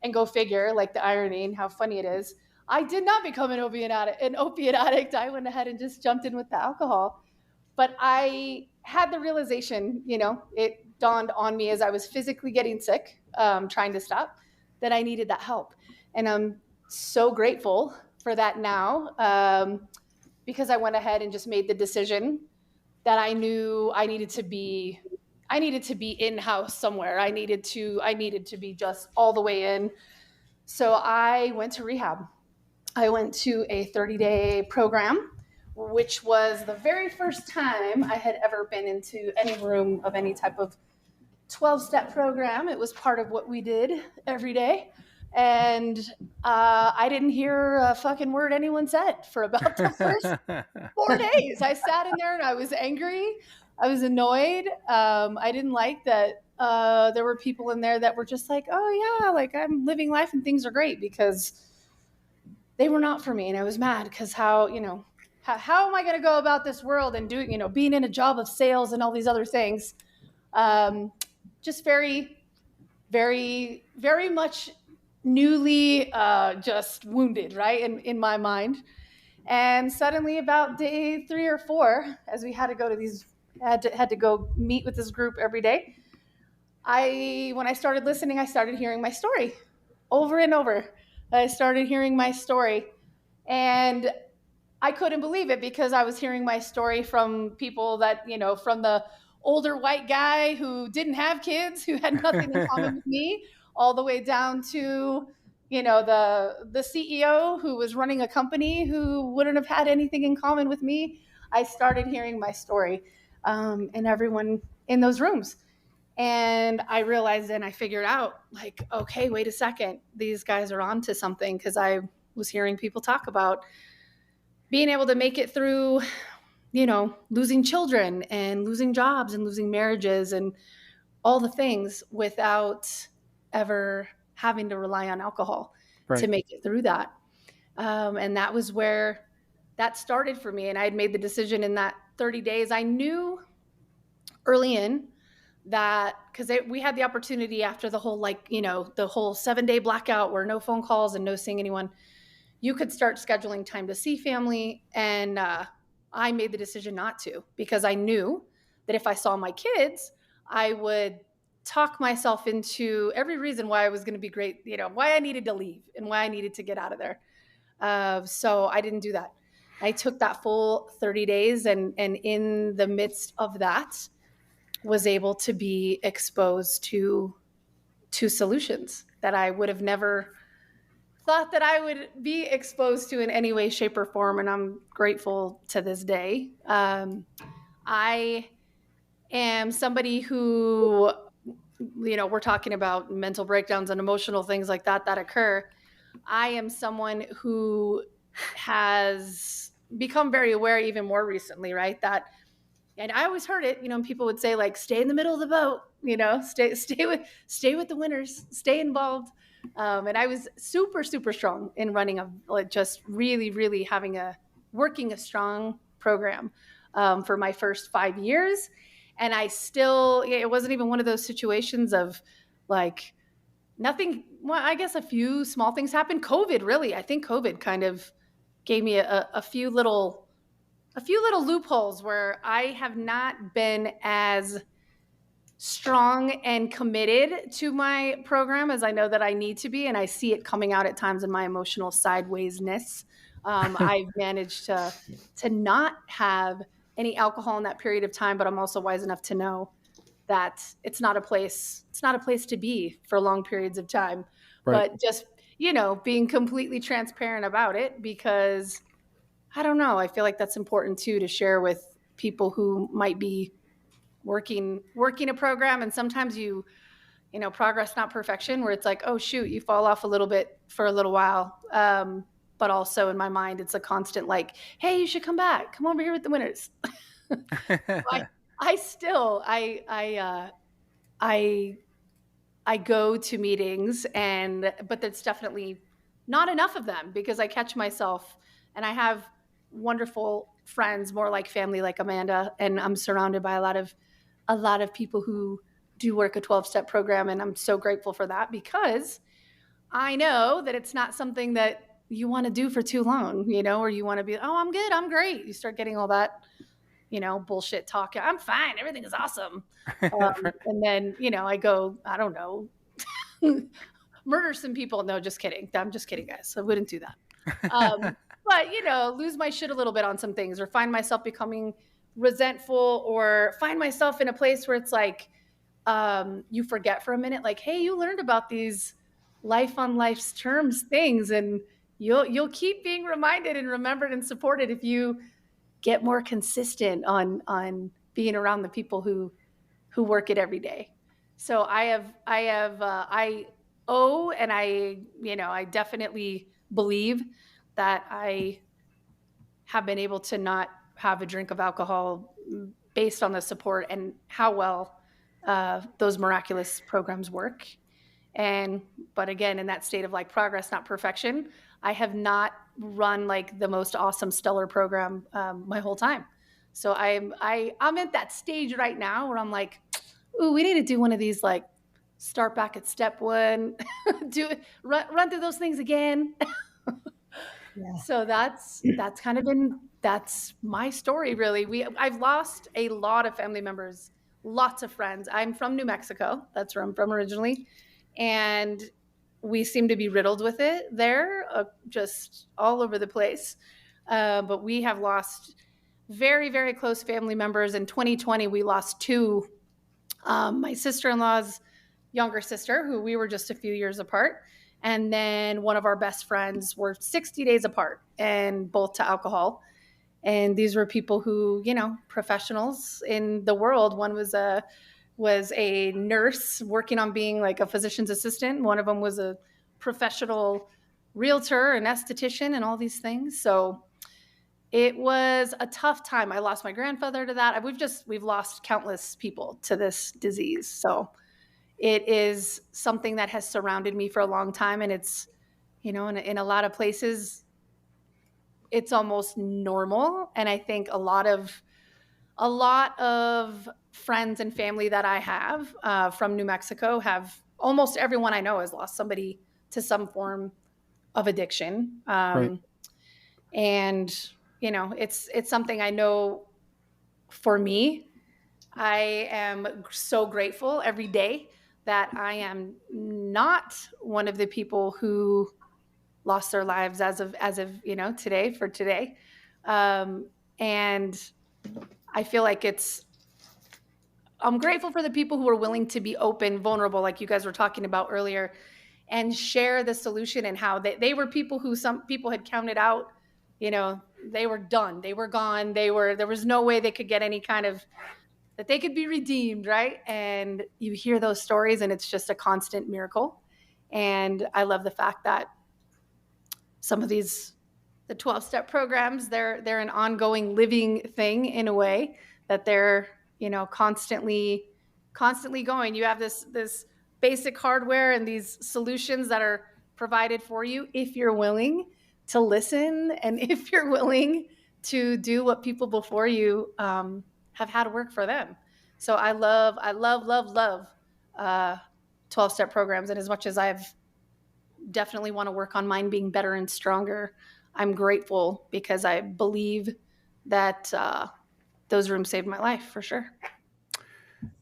And go figure, like the irony and how funny it is. I did not become an opiate addict. I went ahead and just jumped in with the alcohol. But I had the realization, it dawned on me as I was physically getting sick, trying to stop, that I needed that help. And I'm so grateful for that now, because I went ahead and just made the decision that I knew I needed to be in-house somewhere. I needed to be just all the way in. So I went to rehab. I went to a 30-day program, which was the very first time I had ever been into any room of any type of 12-step program. It was part of what we did every day. And I didn't hear a fucking word anyone said for about the first 4 days. I sat in there and I was angry. I was annoyed. I didn't like that there were people in there that were just like, oh yeah, like I'm living life and things are great, because they were not for me. And I was mad because how am I going to go about this world and doing, being in a job of sales and all these other things. Just very, very, very much newly just wounded, right, in my mind. And suddenly about day 3 or 4, as we had to go to had to go meet with this group every day, when I started listening, I started hearing my story over and over. I started hearing my story, and I couldn't believe it, because I was hearing my story from people that, from the older white guy who didn't have kids, who had nothing in common with me, all the way down to, the CEO who was running a company who wouldn't have had anything in common with me. I started hearing my story, and everyone in those rooms. And I realized, and I figured out, like, okay, wait a second, these guys are on to something, because I was hearing people talk about being able to make it through, losing children and losing jobs and losing marriages and all the things without ever having to rely on alcohol to make it through that. And that was where that started for me. And I had made the decision in that 30 days. I knew early in that, because we had the opportunity after the whole, the whole 7-day blackout where no phone calls and no seeing anyone, you could start scheduling time to see family. And I made the decision not to, because I knew that if I saw my kids, I would talk myself into every reason why I was going to be great, why I needed to leave and why I needed to get out of there. So I didn't do that. I took that full 30 days, and in the midst of that was able to be exposed to solutions that I would have never thought that I would be exposed to in any way, shape, or form. And I'm grateful to this day. I am somebody who, we're talking about mental breakdowns and emotional things like that occur. I am someone who has become very aware even more recently, right? And I always heard it, and people would say, like, stay in the middle of the boat, stay with the winners, stay involved. And I was super, super strong in running just really, really working a strong program for my first 5 years. And it wasn't even one of those situations of like nothing. Well, I guess a few small things happened. I think COVID kind of gave me a few little loopholes where I have not been as strong and committed to my program as I know that I need to be. And I see it coming out at times in my emotional sidewaysness. I've managed to not have any alcohol in that period of time, but I'm also wise enough to know that it's not a place to be for long periods of time. Right. But just, being completely transparent about it, because I don't know, I feel like that's important too, to share with people who might be working a program. And sometimes progress, not perfection, where it's like, oh shoot, you fall off a little bit for a little while. But also in my mind, it's a constant like, hey, you should come back. Come over here with the winners. I go to meetings, but there's definitely not enough of them because I catch myself, and I have wonderful friends, more like family, like Amanda, and I'm surrounded by a lot of people who do work a 12-step program, and I'm so grateful for that because I know that it's not something that you want to do for too long, or you want to be, oh, I'm good, I'm great. You start getting all that, bullshit talk. I'm fine. Everything is awesome. And then, I go, I don't know, murder some people. No, just kidding. I'm just kidding, guys. I wouldn't do that. But, lose my shit a little bit on some things or find myself becoming resentful or find myself in a place where it's like, you forget for a minute, like, hey, you learned about these life on life's terms things, and you'll keep being reminded and remembered and supported if you get more consistent on being around the people who work it every day. So I owe, and I definitely believe that I have been able to not have a drink of alcohol based on the support and how well those miraculous programs work. But again, in that state of like progress, not perfection, I have not run like the most awesome stellar program my whole time. So I'm at that stage right now where I'm like, ooh, we need to do one of these, like start back at step one, run through those things again. Yeah. So that's my story, really. I've lost a lot of family members, lots of friends. I'm from New Mexico. That's where I'm from originally. And we seem to be riddled with it there, just all over the place. But we have lost very, very close family members. In 2020, we lost two. My sister-in-law's younger sister, who we were just a few years apart, and then one of our best friends were 60 days apart, and both to alcohol. And these were people who, professionals in the world. One was a nurse working on being like a physician's assistant. One of them was a professional realtor, an esthetician, and all these things. So it was a tough time. I lost my grandfather to that. We've lost countless people to this disease. So it is something that has surrounded me for a long time. And it's, in a lot of places, it's almost normal. And I think a lot of friends and family that I have from New Mexico almost everyone I know has lost somebody to some form of addiction. Right. And, it's something I know for me. I am so grateful every day that I am not one of the people who lost their lives as of today for today. And I feel like I'm grateful for the people who are willing to be open, vulnerable, like you guys were talking about earlier, and share the solution and how they were people who some people had counted out, they were done, they were gone, there was no way they could get any kind of, that they could be redeemed, right? And you hear those stories and it's just a constant miracle. And I love the fact that some of the 12-step programs, they're an ongoing living thing in a way that they're, constantly going. You have this basic hardware and these solutions that are provided for you if you're willing to listen and if you're willing to do what people before you have had work for them. So I love 12-step programs. And as much as I've definitely want to work on mine being better and stronger, I'm grateful because I believe that those rooms saved my life for sure.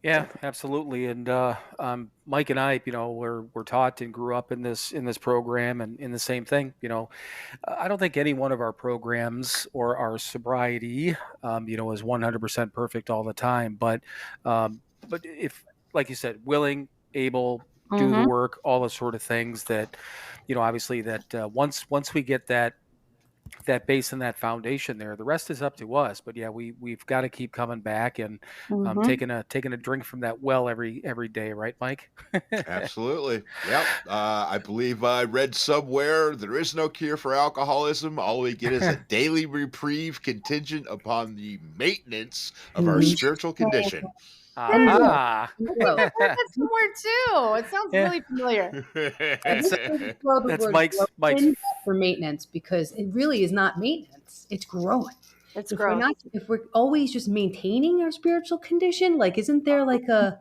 Yeah, absolutely. And Mike and I, we're taught and grew up in this program and in the same thing. I don't think any one of our programs or our sobriety, is 100% perfect all the time. But if, like you said, willing, able, do the work, all the sort of things that, obviously that once we get that base and that foundation there, the rest is up to us. But yeah, we've got to keep coming back and taking a drink from that well every day, right, Mike? Absolutely. Yep. I believe I read somewhere there is no cure for alcoholism. All we get is a daily reprieve contingent upon the maintenance of our spiritual condition. Aha. Growth. I've heard that somewhere too. It sounds Yeah. really familiar. That's Throw the that's word Mike's growth in for maintenance because it really is not maintenance. It's growth. It's If gross. if we're always just maintaining our spiritual condition, like isn't there like I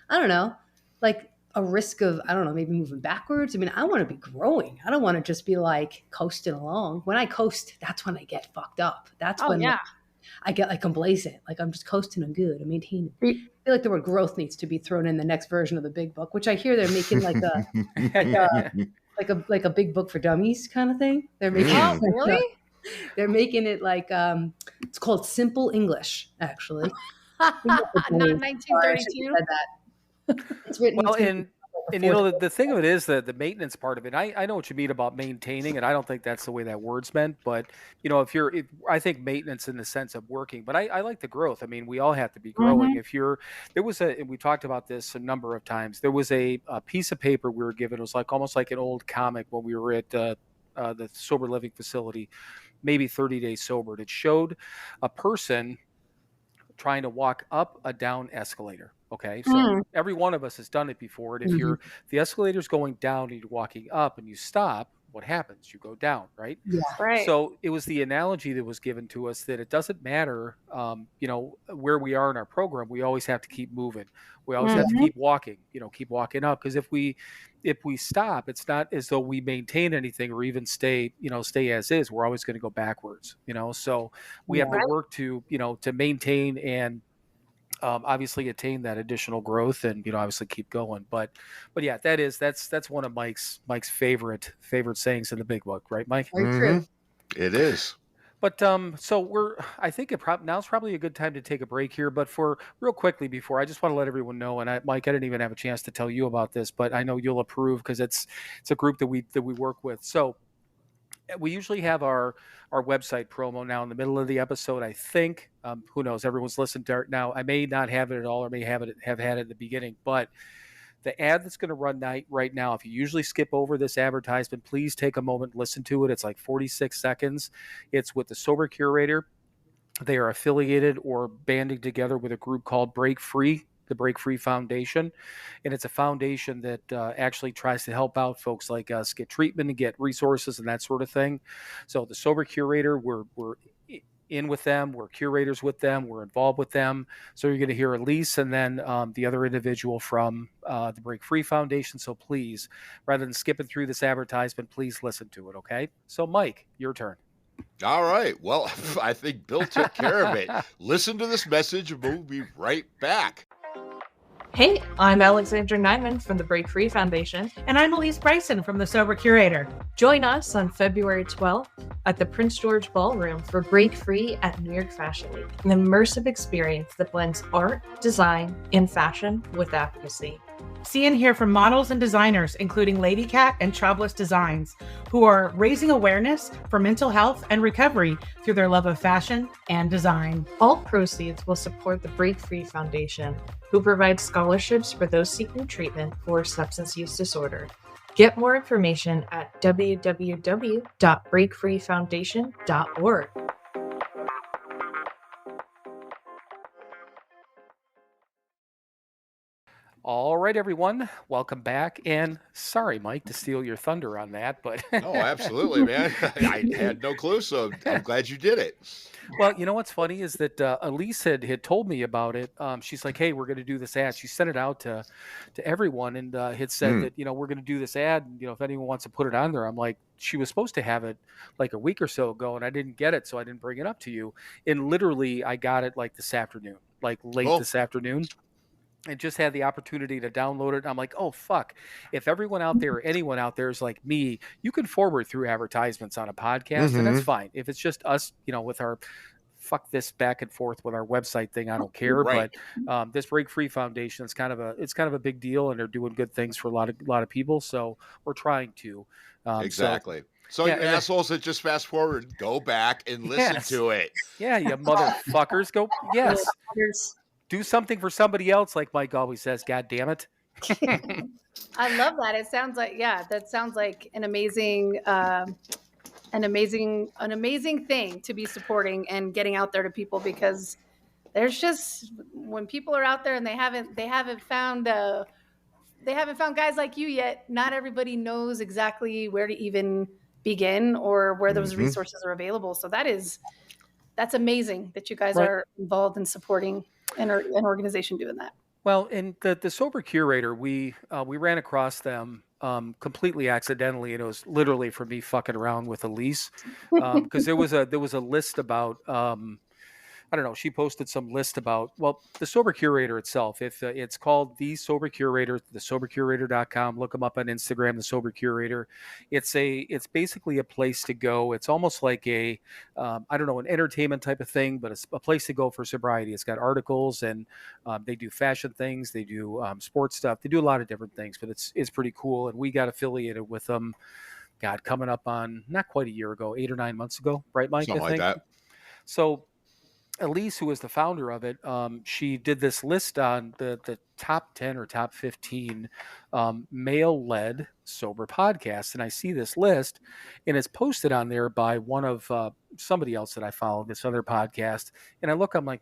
don't know, like a risk of, I don't know, maybe moving backwards? I mean, I want to be growing. I don't want to just be like coasting along. When I coast, that's when I get fucked up. That's Oh when yeah. I get like complacent. Like I'm just coasting and good. I'm maintaining. I Be- feel like the word growth needs to be thrown in the next version of the big book, which I hear they're making like a big book for dummies kind of thing. They're making Oh really? they're making it like it's called Simple English, actually. Not Sorry, I should 1932. have said that. It's written Well, to and the thing of it is that the maintenance part of it, I know what you mean about maintaining, and I don't think that's the way that word's meant. But I think maintenance in the sense of working, but I like the growth. I mean, we all have to be growing. And we talked about this a number of times. There was a piece of paper we were given. It was like almost like an old comic when we were at the sober living facility, maybe 30 days sober. It showed a person trying to walk up a down escalator. Okay. So every one of us has done it before. And if the escalator's going down and you're walking up and you stop, what happens? You go down, right? Yeah. Right. So it was the analogy that was given to us that it doesn't matter, where we are in our program. We always have to keep moving. We always have to keep walking, keep walking up. Because if we stop, it's not as though we maintain anything or even stay as is. We're always going to go backwards, So we have to work to maintain and obviously attain that additional growth and obviously keep going. But yeah, that's one of Mike's favorite sayings in the big book, right, Mike? Very true. It is. But so I think now's probably a good time to take a break here. But for real quickly before, I just want to let everyone know, and Mike, I didn't even have a chance to tell you about this, but I know you'll approve because it's a group that we work with. So we usually have our website promo now in the middle of the episode. I think who knows? Everyone's listening to it now. I may not have it at all, or may have had it at the beginning, but the ad that's going to run right now, if you usually skip over this advertisement, please take a moment and listen to it. It's like 46 seconds. It's with the Sober Curator. They are affiliated or banding together with a group called Break Free, the Break Free Foundation. And it's a foundation that actually tries to help out folks like us get treatment and get resources and that sort of thing. So the Sober Curator, we're in with them. We're curators with them. We're involved with them. So you're going to hear Elise and then the other individual from the Break Free Foundation. So please, rather than skipping through this advertisement, please listen to it. Okay. So Mike, your turn. All right. Well, I think Bill took care of it. Listen to this message and we'll be right back. Hey, I'm Alexandra Nyman from the Break Free Foundation. And I'm Elise Bryson from the Sober Curator. Join us on February 12th at the Prince George Ballroom for Break Free at New York Fashion Week, an immersive experience that blends art, design, and fashion with advocacy. See and hear from models and designers, including Lady Cat and Troublous Designs, who are raising awareness for mental health and recovery through their love of fashion and design. All proceeds will support the Break Free Foundation, who provides scholarships for those seeking treatment for substance use disorder. Get more information at www.breakfreefoundation.org. All right, everyone, welcome back. And sorry, Mike, to steal your thunder on that, but Oh, absolutely, man. I had no clue, so I'm glad you did it. well, you know what's funny is that Elise had told me about it. She's like, "Hey, we're going to do this ad." She sent it out to everyone and had said that we're going to do this ad. And, if anyone wants to put it on there, I'm like, she was supposed to have it like a week or so ago, and I didn't get it, so I didn't bring it up to you. And literally, I got it like this afternoon, like late this afternoon. And just had the opportunity to download it. I'm like, oh, fuck. If everyone out there or anyone out there is like me, you can forward through advertisements on a podcast, and that's fine. If it's just us, with our fuck this back and forth with our website thing, I don't care. Right. But this Break Free Foundation is kind of a big deal, and they're doing good things for a lot of people. So we're trying to. Exactly. So you assholes that just fast forward, go back and listen to it. Yeah, you motherfuckers. Go. Yes. Do something for somebody else, like Mike always says. God damn it! I love that. It sounds like that sounds like an amazing thing to be supporting and getting out there to people, because there's just when people are out there and they haven't found guys like you yet, not everybody knows exactly where to even begin or where those resources are available. So that's amazing that you guys Right. are involved in supporting an organization doing that. Well, and the Sober Curator, we ran across them completely accidentally, and it was literally from me fucking around with Elise, because there was a list about I don't know. She posted some list about, well, the Sober Curator itself. If it's called the Sober Curator, thesobercurator.com. Look them up on Instagram, the Sober Curator. It's basically a place to go. It's almost like I don't know, an entertainment type of thing, but it's a place to go for sobriety. It's got articles, and they do fashion things, they do sports stuff, they do a lot of different things. But it's pretty cool, and we got affiliated with them. God, coming up on not quite a year ago, 8 or 9 months ago, right, Mike? Something I like think. that. So Elise, who is the founder of it, she did this list on the top 10 or top 15 male-led sober podcasts. And I see this list, and it's posted on there by one of somebody else that I follow, this other podcast. And I look, I'm like,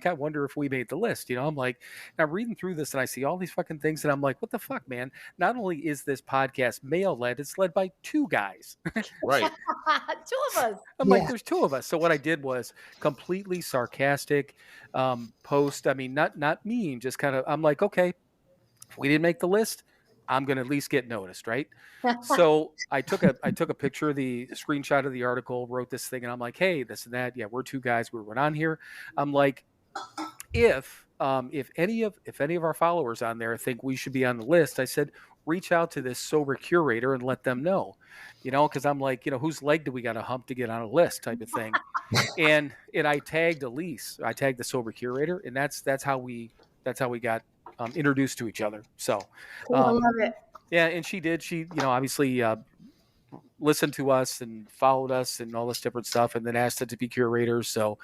I wonder if we made the list. I'm like, and I'm reading through this, and I see all these fucking things, and I'm like, what the fuck, man? Not only is this podcast male-led, it's led by 2 guys. Right. 2 of us. I'm like, there's 2 of us. So what I did was completely sarcastic post. I mean, not mean, just kind of, I'm like, okay, if we didn't make the list, I'm going to at least get noticed, right? So I took a picture of the screenshot of the article, wrote this thing, and I'm like, hey, this and that. Yeah, we're 2 guys. We went on here. I'm like, if any of our followers on there think we should be on the list, I said, reach out to this Sober Curator and let them know, because I'm like, whose leg do we got to hump to get on a list type of thing. and I tagged Elise, I tagged the Sober Curator, and that's how we got introduced to each other. So I love it. yeah, and she obviously listened to us and followed us and all this different stuff, and then asked us to be curators. So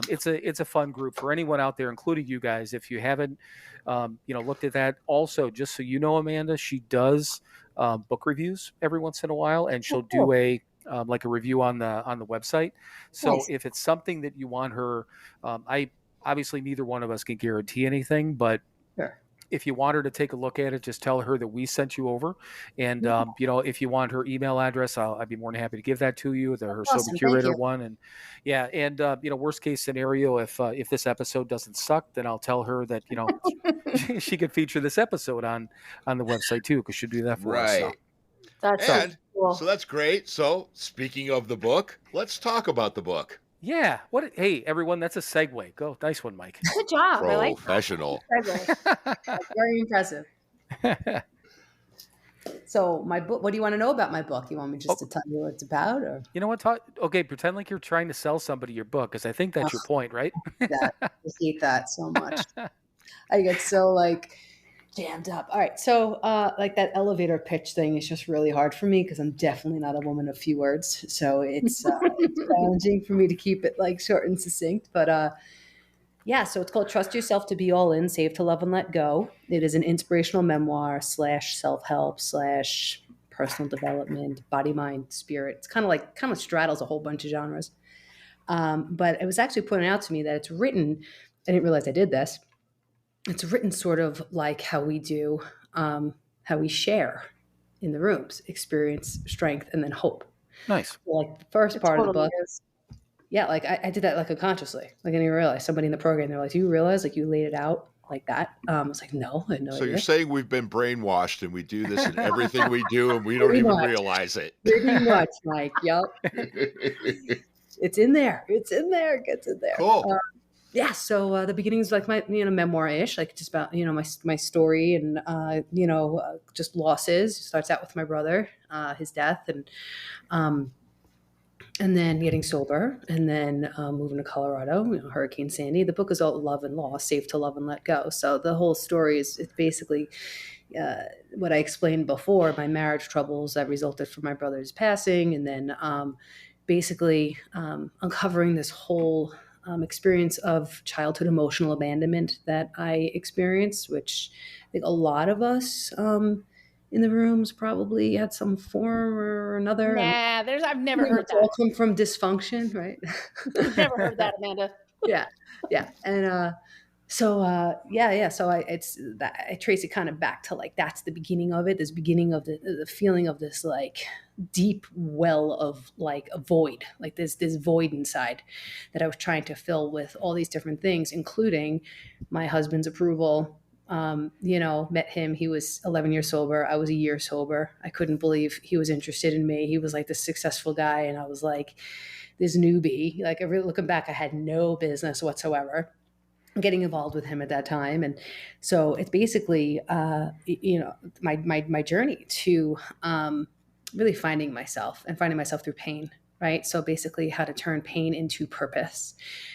it's a fun group for anyone out there, including you guys. If you haven't looked at that, also, just so you know, Amanda, she does book reviews every once in a while, and she'll do a review on the website. So Nice. if it's something that you want her, I obviously neither one of us can guarantee anything, but Sure. if you want her to take a look at it, just tell her that we sent you over. And, if you want her email address, I'd be more than happy to give that to you, her Awesome, Sober thank Curator you. one. And yeah. And, worst case scenario, if this episode doesn't suck, then I'll tell her that, she could feature this episode on the website too, because she'll do that for us. So. Right. That's And cool. so that's great. So speaking of the book, let's talk about the book. Yeah. Hey, everyone, that's a segue. Go. Nice one, Mike. Good job. I like Professional. that. Very impressive. So my book, what do you want to know about my book? You want me just to tell you what it's about, or You know what? Okay, pretend like you're trying to sell somebody your book, because I think that's your point, right? that? I hate that so much. I get so jammed up. All right. So that elevator pitch thing is just really hard for me because I'm definitely not a woman of few words. So it's challenging for me to keep it short and succinct. But so it's called Trust Yourself to Be All In, Save to Love and Let Go. It is an inspirational memoir / self-help / personal development, body, mind, spirit. It's kind of straddles a whole bunch of genres. But it was actually pointed out to me that it's written, I didn't realize I did this. It's written sort of like how we do, how we share in the rooms, experience, strength, and then hope. Nice. The first part of the book. Is. Yeah, I did that unconsciously. I didn't even realize. Somebody in the program, they're like, do you realize you laid it out like that? I was like, no, I had no So idea. you're saying we've been brainwashed and we do this in everything we do and we don't Pretty even much. realize it. Pretty much, Mike. Yep. It's in there. It's in there. It gets in there. Cool. So the beginning is my memoir-ish, just about my story and just losses. It starts out with my brother, his death, and then getting sober, and then moving to Colorado, Hurricane Sandy. The book is all love and loss, safe to love and let go. So the whole story is basically what I explained before, my marriage troubles that resulted from my brother's passing, and then basically uncovering this whole experience of childhood emotional abandonment that I experienced, which I think a lot of us in the rooms probably had some form or another. Nah, I've never heard All that. come from dysfunction, right? I've never heard that, Amanda. Yeah. And yeah. So it's that I trace it kind of back to like that's the beginning of it. This beginning of the feeling of this like deep well of like a void, like this void inside that I was trying to fill with all these different things, including my husband's approval. Met him. He was 11 years sober. I was a year sober. I couldn't believe he was interested in me. He was like this successful guy, and I was like this newbie. Like, looking back, I had no business whatsoever getting involved with him at that time. And so it's basically my journey to really finding myself and finding myself through pain, right? So basically how to turn pain into purpose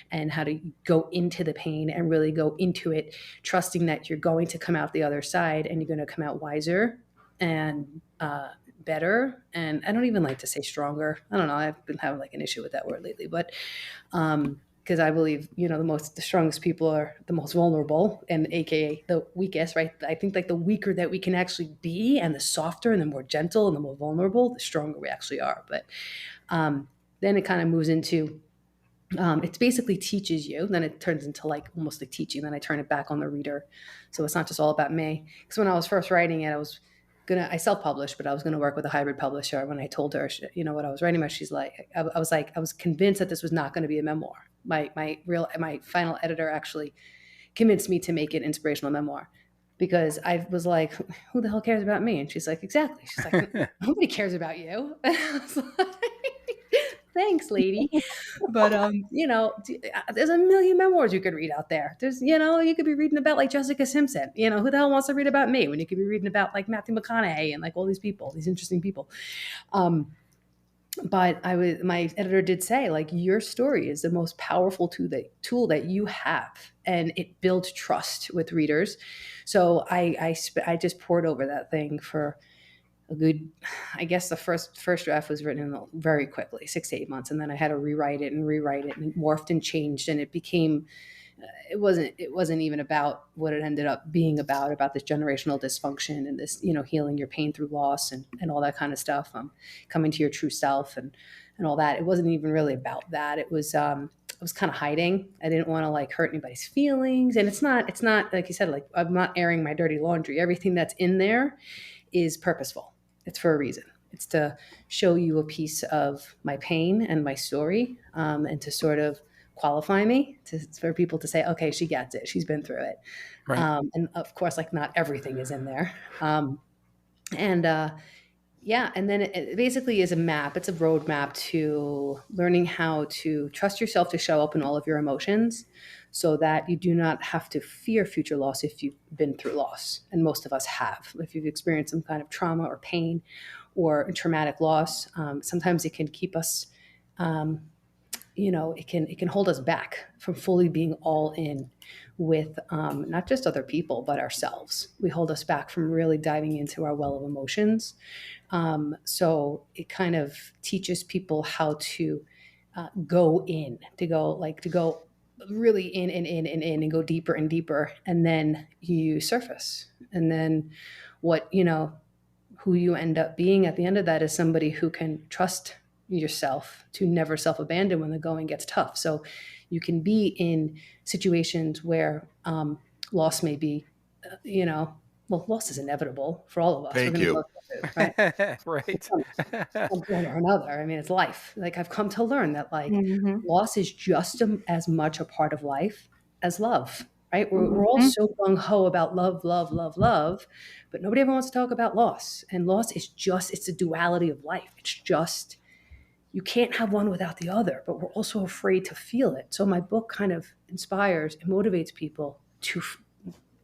and how to go into the pain and really go into it, trusting that you're going to come out the other side and you're going to come out wiser and better. And I don't even like to say stronger. I don't know, I've been having like an issue with that word lately, but because I believe, the strongest people are the most vulnerable and AKA the weakest, right? I think like the weaker that we can actually be and the softer and the more gentle and the more vulnerable, the stronger we actually are. But then it kind of moves into, it basically teaches you, then it turns into like almost like teaching. Then I turn it back on the reader. So it's not just all about me. Because when I was first writing it, I self-published, but I was going to work with a hybrid publisher. When I told her, what I was writing about, she's like, I was convinced that this was not going to be a memoir. My final editor actually convinced me to make it inspirational memoir because I was like, who the hell cares about me? And she's like, exactly. She's like, nobody cares about you. And I was like, thanks, lady. But there's a million memoirs you could read out there. There's, you could be reading about like Jessica Simpson. Who the hell wants to read about me when you could be reading about like Matthew McConaughey and like all these people, these interesting people. But my editor did say, like, your story is the most powerful tool that you have, and it builds trust with readers. So I just poured over that thing for a good, I guess the first draft was written very quickly, 6 to 8 months, and then I had to rewrite it, and it morphed and changed, and it became. It wasn't even about what it ended up being about this generational dysfunction and this, healing your pain through loss and all that kind of stuff, coming to your true self and all that. It wasn't even really about that. It was kind of hiding. I didn't want to like hurt anybody's feelings. And it's not like you said, like I'm not airing my dirty laundry. Everything that's in there is purposeful. It's for a reason. It's to show you a piece of my pain and my story, and to sort of qualify me for people to say, okay, she gets it. She's been through it. Right. And of course, like not everything is in there. And then it basically is a map. It's a roadmap to learning how to trust yourself to show up in all of your emotions so that you do not have to fear future loss if you've been through loss. And most of us have. If you've experienced some kind of trauma or pain or traumatic loss, sometimes it can keep us it can hold us back from fully being all in with not just other people, but ourselves. We hold us back from really diving into our well of emotions. So it kind of teaches people how to go really in and go deeper and deeper. And then you surface. And then who you end up being at the end of that is somebody who can trust yourself to never self-abandon when the going gets tough. So you can be in situations where loss may be, loss is inevitable for all of us. Thank you. Right? Right. Some point or another. I mean, it's life. Like I've come to learn that like Mhm. loss is just as much a part of life as love. Right? We're all so gung-ho about love, love, love, love, but nobody ever wants to talk about loss. And loss is it's a duality of life. It's just, you can't have one without the other, but we're also afraid to feel it. So my book kind of inspires and motivates people to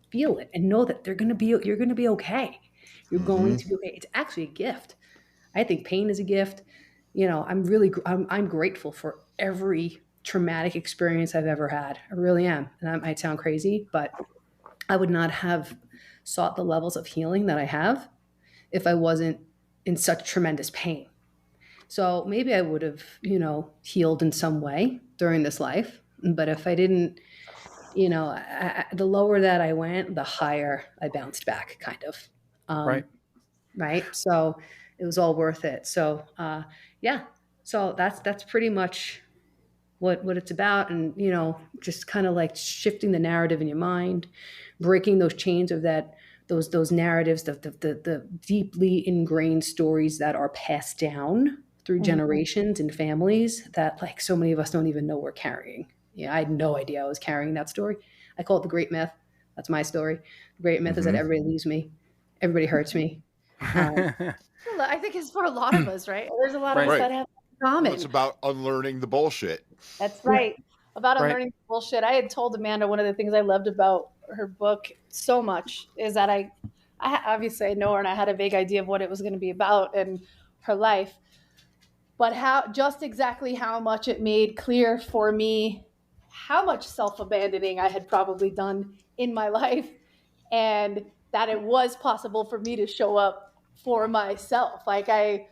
feel it and know that you're going to be okay. You're going to be okay. It's actually a gift. I think pain is a gift. I'm grateful for every traumatic experience I've ever had. I really am. And that might sound crazy, but I would not have sought the levels of healing that I have if I wasn't in such tremendous pain. So maybe I would have, healed in some way during this life. But if I didn't, the lower that I went, the higher I bounced back, kind of. Right. Right. So it was all worth it. So, yeah. So that's pretty much what it's about, and just kind of like shifting the narrative in your mind, breaking those chains of those narratives, the deeply ingrained stories that are passed down through generations and families that like so many of us don't even know we're carrying. I had no idea I was carrying that story. I call it the great myth. That's my story. The great myth is that everybody leaves me, everybody hurts me. I think it's for a lot of us, right? There's a lot of us Right. that have in common. Well, it's about unlearning the bullshit. That's right. About Right. unlearning bullshit. I had told Amanda one of the things I loved about her book so much is that I obviously I know her and I had a vague idea of what it was going to be about and her life, but exactly how much it made clear for me how much self-abandoning I had probably done in my life, and that it was possible for me to show up for myself. Like I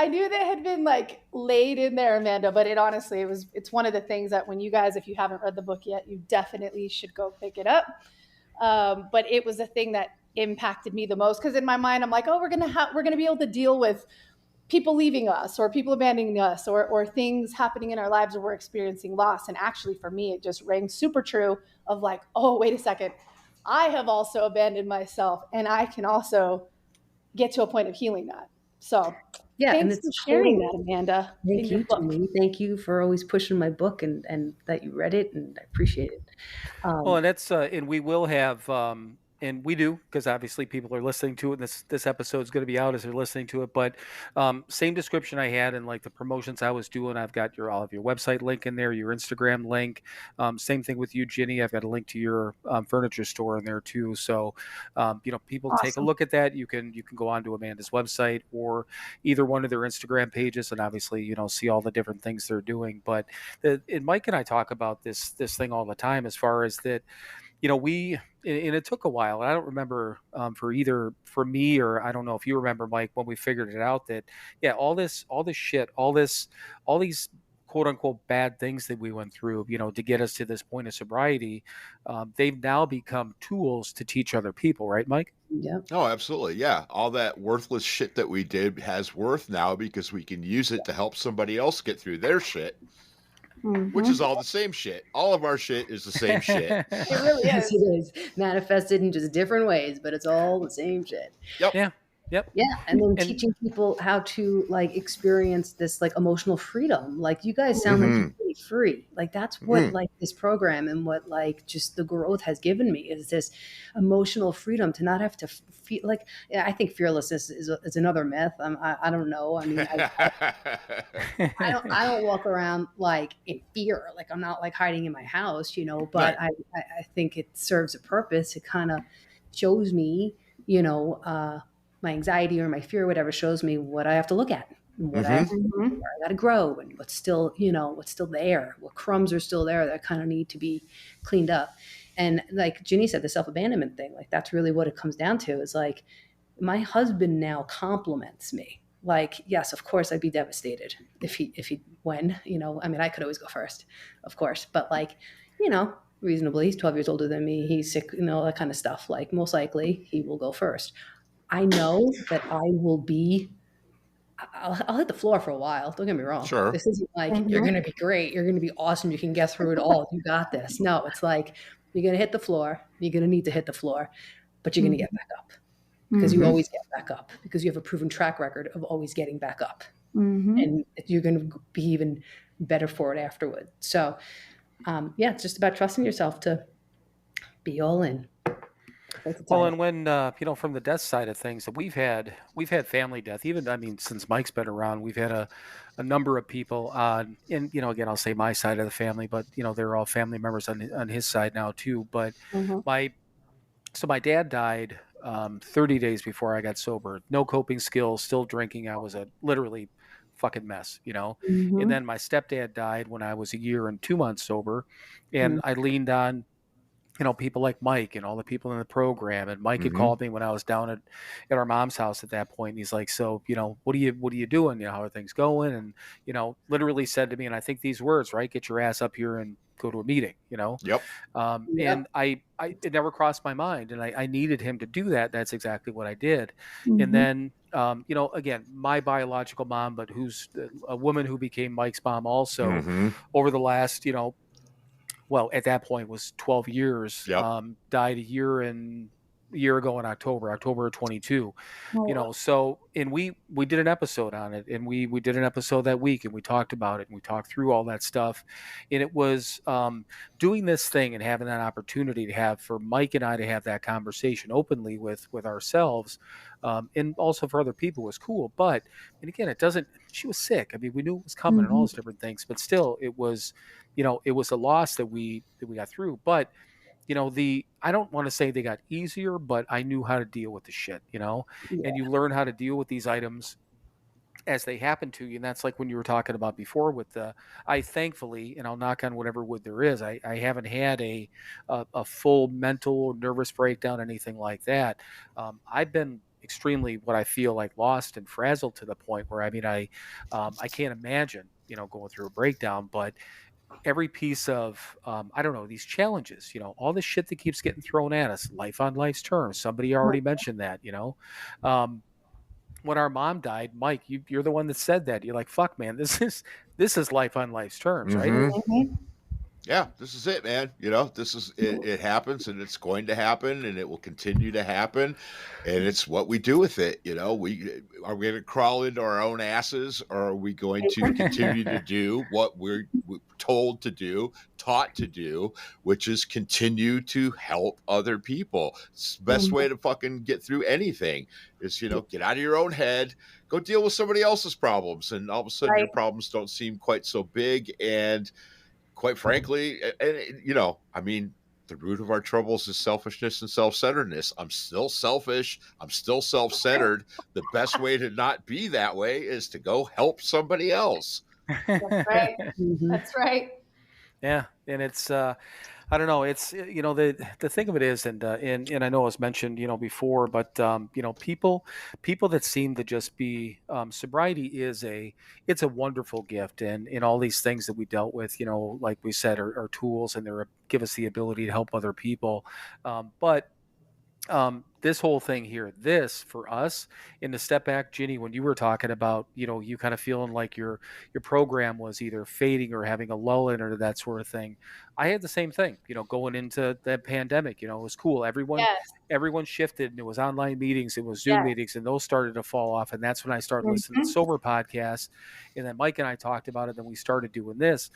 knew that had been like laid in there, Amanda, but it's one of the things that when you guys, if you haven't read the book yet, you definitely should go pick it up. But it was a thing that impacted me the most because in my mind, I'm like, oh, we're gonna be able to deal with people leaving us or people abandoning us or things happening in our lives where we're experiencing loss. And actually, for me, it just rang super true of like, oh, wait a second, I have also abandoned myself, and I can also get to a point of healing that. So Yeah, and thanks it's for sharing totally. that, Amanda. Thank in your you, book. Ginny. Thank you for always pushing my book and that you read it, and I appreciate it. Well, and that's and we will have and we do because obviously people are listening to it. And this episode is going to be out as they're listening to it. But same description I had in like the promotions I was doing. I've got all of your website link in there, your Instagram link. Same thing with you, Ginny. I've got a link to your furniture store in there too. So people take a Awesome. look at that. You can go on to Amanda's website or either one of their Instagram pages, and obviously see all the different things they're doing. But and Mike and I talk about this thing all the time as far as that we and it took a while. I don't remember for me or I don't know if you remember, Mike, when we figured it out that all this shit, all these quote unquote bad things that we went through, to get us to this point of sobriety, they've now become tools to teach other people, right, Mike? Yeah. Oh, absolutely. Yeah. All that worthless shit that we did has worth now because we can use it to help somebody else get through their shit, which is all the same shit. All of our shit is the same shit. It really Yes, is. it is manifested in just different ways, but it's all the same shit. Yep. Yeah. Yep. Yeah, and then And teaching people how to like experience this like emotional freedom. Like you guys sound like you're really free. Like that's what like this program and what like just the growth has given me is this emotional freedom to not have to feel like. Yeah, I think fearlessness is another myth. I don't know. I mean, I don't walk around like in fear. Like I'm not like hiding in my house, But Right. I think it serves a purpose. It kind of shows me, my anxiety or my fear, or whatever, shows me what I have to look at, and what I got to grow, and what's still there, what crumbs are still there that kind of need to be cleaned up. And like Ginny said, the self-abandonment thing, like that's really what it comes down to is like my husband now compliments me. Like, yes, of course I'd be devastated if he when, I mean, I could always go first, of course, but like, reasonably, he's 12 years older than me. He's sick, that kind of stuff. Like most likely he will go first. I know that I'll hit the floor for a while. Don't get me wrong. Sure. This isn't like you're going to be great. You're going to be awesome. You can get through it all. You got this. No, it's like you're going to hit the floor. You're going to need to hit the floor, but you're going to get back up because you always get back up because you have a proven track record of always getting back up. And you're going to be even better for it afterward. So, it's just about trusting yourself to be all in. well, and when from the death side of things, we've had family death. Even I mean, since Mike's been around, we've had a number of people on. And again, I'll say my side of the family, but they're all family members on his side now too. But my dad died 30 days before I got sober. No coping skills, still drinking. I was a literally fucking mess, And then my stepdad died when I was a year and 2 months sober, and I leaned on people like Mike and all the people in the program. And Mike had called me when I was down at our mom's house at that point. And he's like, so, what are you doing? How are things going? And, literally said to me, and I think these words, right, get your ass up here and go to a meeting, you know. Yep. And it never crossed my mind, and I needed him to do that. That's exactly what I did. And then, you know, again, my biological mom, but who's a woman who became Mike's mom also Mm-hmm. over the last, you know, well, at that point was 12 years, Yep. died a year ago in October of 22. You know, so, and we did an episode on it, and we did an episode that week, and we talked about it, and we talked through all that stuff. And it was doing this thing and having that opportunity to have, for Mike and I to have that conversation openly with ourselves, and also for other people, was cool. But, and again, it doesn't, she was sick. I mean, we knew it was coming and all those different things, but still it was, you know, it was a loss that we got through. But, you know, I don't want to say they got easier, but I knew how to deal with the shit, you know. And you learn how to deal with these items as they happen to you. And that's like when you were talking about before with the, I thankfully, and I'll knock on whatever wood there is, I haven't had a full mental or nervous breakdown, anything like that. I've been extremely, what I feel like, lost and frazzled to the point where, I mean, I can't imagine, you know, going through a breakdown. But every piece of, I don't know, these challenges, you know, all this shit that keeps getting thrown at us, life on life's terms. Somebody already mentioned that, you know. When our mom died, Mike, you're the one that said that. You're like, fuck, man, this is life on life's terms, right? Mm-hmm. Yeah, this is it, man. You know, this is it. It happens, and it's going to happen, and it will continue to happen, and it's what we do with it. You know, are we going to crawl into our own asses, or are we going to continue to do what we're told to do, taught to do, which is continue to help other people? It's the best way to fucking get through anything is, you know, get out of your own head, go deal with somebody else's problems, and all of a sudden your problems don't seem quite so big. And quite frankly, and you know, I mean, the root of our troubles is selfishness and self-centeredness. I'm still selfish. I'm still self-centered. The best way to not be that way is to go help somebody else. That's right. That's right. Yeah, and it's I don't know. It's, you know, the thing of it is, and I know it was mentioned, you know, before, but you know, people that seem to just be, sobriety is it's a wonderful gift, and in all these things that we dealt with, you know, like we said, are tools, and they're give us the ability to help other people, but this whole thing here, this for us, in the step back, Ginny, when you were talking about, you know, you kind of feeling like your program was either fading or having a lull in it or that sort of thing. I had the same thing, you know, going into the pandemic. You know, it was cool. Everyone shifted, and it was online meetings, it was Zoom meetings, and those started to fall off. And that's when I started listening to sober podcasts. And then Mike and I talked about it. Then we started doing this.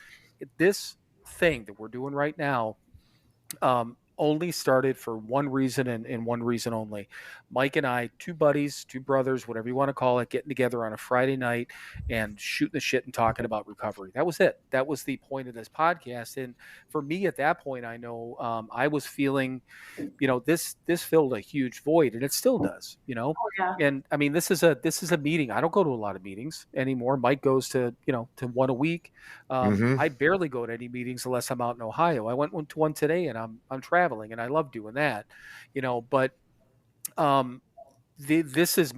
This thing that we're doing right now, only started for one reason, and one reason only. Mike and I, two buddies, two brothers, whatever you want to call it, getting together on a Friday night and shooting the shit and talking about recovery. That was it. That was the point of this podcast. And for me at that point, I know, I was feeling, you know, this filled a huge void, and it still does, you know. And I mean, this is a meeting. I don't go to a lot of meetings anymore. Mike goes to, you know, to one a week. I barely go to any meetings unless I'm out in Ohio. I went to one today, and I'm traveling, and I love doing that, you know. But this is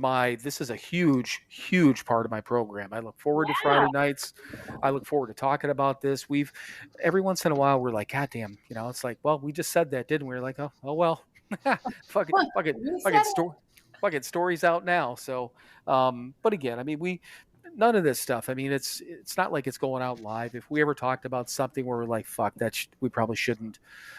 a huge part of my program. I look forward to Friday nights. I look forward to talking about this. Every once in a while we're like, God damn, you know, it's like, well, we just said that, didn't we? We're like, oh well, fucking stories out now. So, but again, I mean, none of this stuff. I mean, it's not like it's going out live. If we ever talked about something where we're like, fuck, we probably shouldn't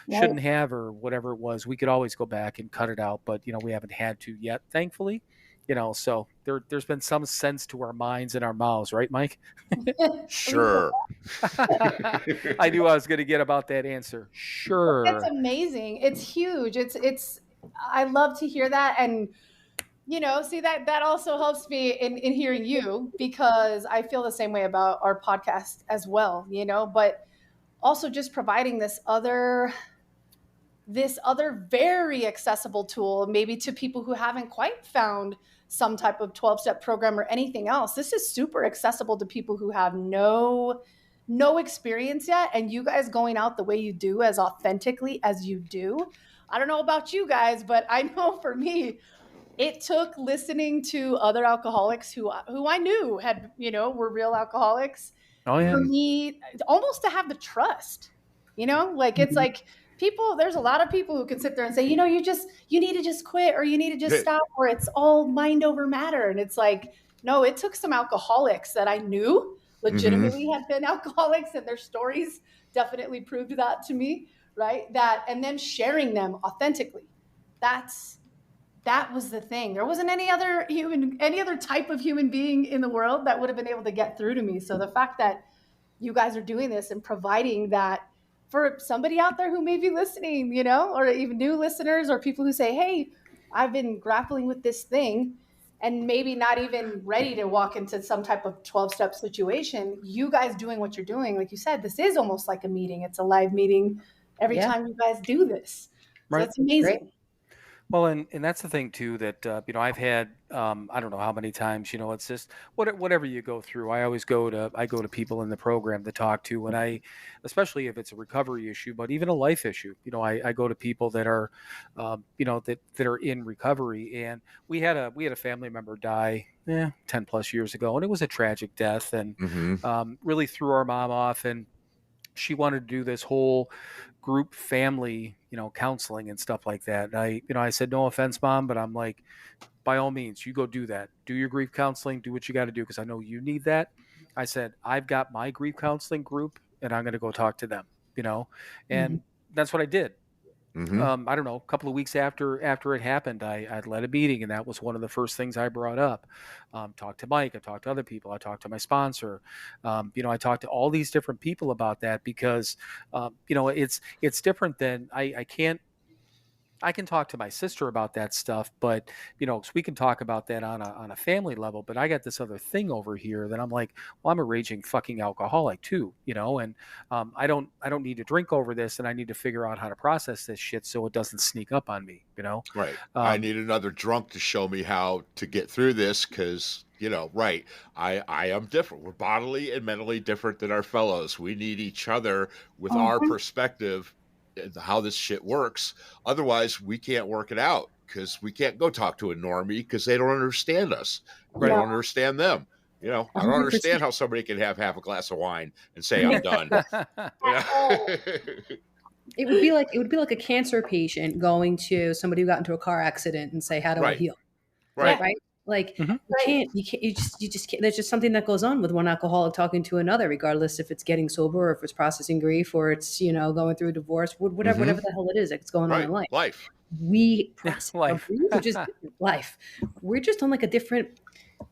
have, or whatever it was, we could always go back and cut it out. But, you know, we haven't had to yet, thankfully, you know, so there's been some sense to our minds and our mouths, right, Mike? Sure. I knew I was going to get about that answer. Sure. That's amazing. It's huge. I love to hear that. And, you know, see, that also helps me in hearing you, because I feel the same way about our podcast as well, you know, but also just providing this other very accessible tool, maybe to people who haven't quite found some type of 12-step program or anything else. This is super accessible to people who have no experience yet. And you guys going out the way you do, as authentically as you do. I don't know about you guys, but I know for me, it took listening to other alcoholics who I knew had, you know, were real alcoholics, for me almost to have the trust You know, like it's like people, there's a lot of people who can sit there and say, you know, you need to just quit or you need to just stop or it's all mind over matter. And it's like, no, it took some alcoholics that I knew legitimately had been alcoholics and their stories definitely proved that to me, right? That, and then sharing them authentically. That was the thing. There wasn't any other type of human being in the world that would have been able to get through to me. So the fact that you guys are doing this and providing that for somebody out there who may be listening, you know, or even new listeners or people who say, hey, I've been grappling with this thing and maybe not even ready to walk into some type of 12-step situation. You guys doing what you're doing, like you said, this is almost like a meeting. It's a live meeting every time you guys do this. So Right. that's amazing. Great. Well, and that's the thing too that I've had I don't know how many times, it's just whatever you go through. I go to people in the program to talk to, and especially if it's a recovery issue, but even a life issue. I go to people that are that are in recovery, and we had a family member die 10 plus years ago, and it was a tragic death, and really threw our mom off, and she wanted to do this whole group family, counseling and stuff like that. And I said, no offense, mom, but I'm like, by all means, you go do that. Do your grief counseling, do what you got to do, because I know you need that. I said, I've got my grief counseling group and I'm going to go talk to them, and that's what I did. I don't know, a couple of weeks after it happened, I'd led a meeting, and that was one of the first things I brought up. Talked to Mike, I talked to other people, I talked to my sponsor. I talked to all these different people about that because, it's different than I can talk to my sister about that stuff, but so we can talk about that on a family level. But I got this other thing over here that I'm like, well, I'm a raging fucking alcoholic too, and I don't need to drink over this, and I need to figure out how to process this shit so it doesn't sneak up on me, Right. I need another drunk to show me how to get through this because, right. I am different. We're bodily and mentally different than our fellows. We need each other with our perspective and how this shit works. Otherwise, we can't work it out because we can't go talk to a normie because they don't understand us. We don't understand them. I don't 100%. understand how somebody can have half a glass of wine and say I'm done. It would be like a cancer patient going to somebody who got into a car accident and say, how do I heal? Right. Like you just can't, there's just something that goes on with one alcoholic talking to another, regardless if it's getting sober or if it's processing grief or it's, going through a divorce, whatever the hell it is that's going on in life. We process life. Life. We're just on like a different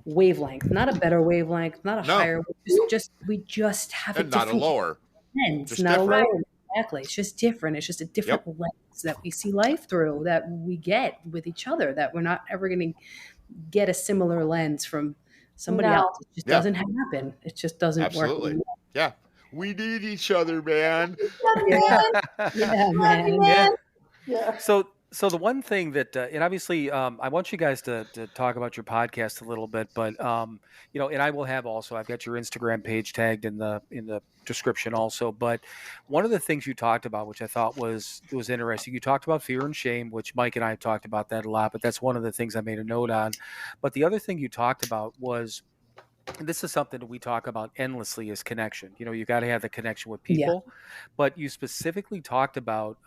wavelength, not a better wavelength, not a higher. We just have and not a lower. Lens, not a lower. Exactly. It's just different. It's just a different lens that we see life through, that we get with each other, that we're not ever going to get a similar lens from somebody else. It just doesn't happen. It just doesn't work. Yeah. We need each other, man. Man. Yeah. So the one thing that, and obviously, I want you guys to talk about your podcast a little bit, but and I will have also, I've got your Instagram page tagged in the description also. But one of the things you talked about, which I thought was interesting, you talked about fear and shame, which Mike and I have talked about that a lot. But that's one of the things I made a note on. But the other thing you talked about was, and this is something that we talk about endlessly, is connection. You got to have the connection with people, but you specifically talked about,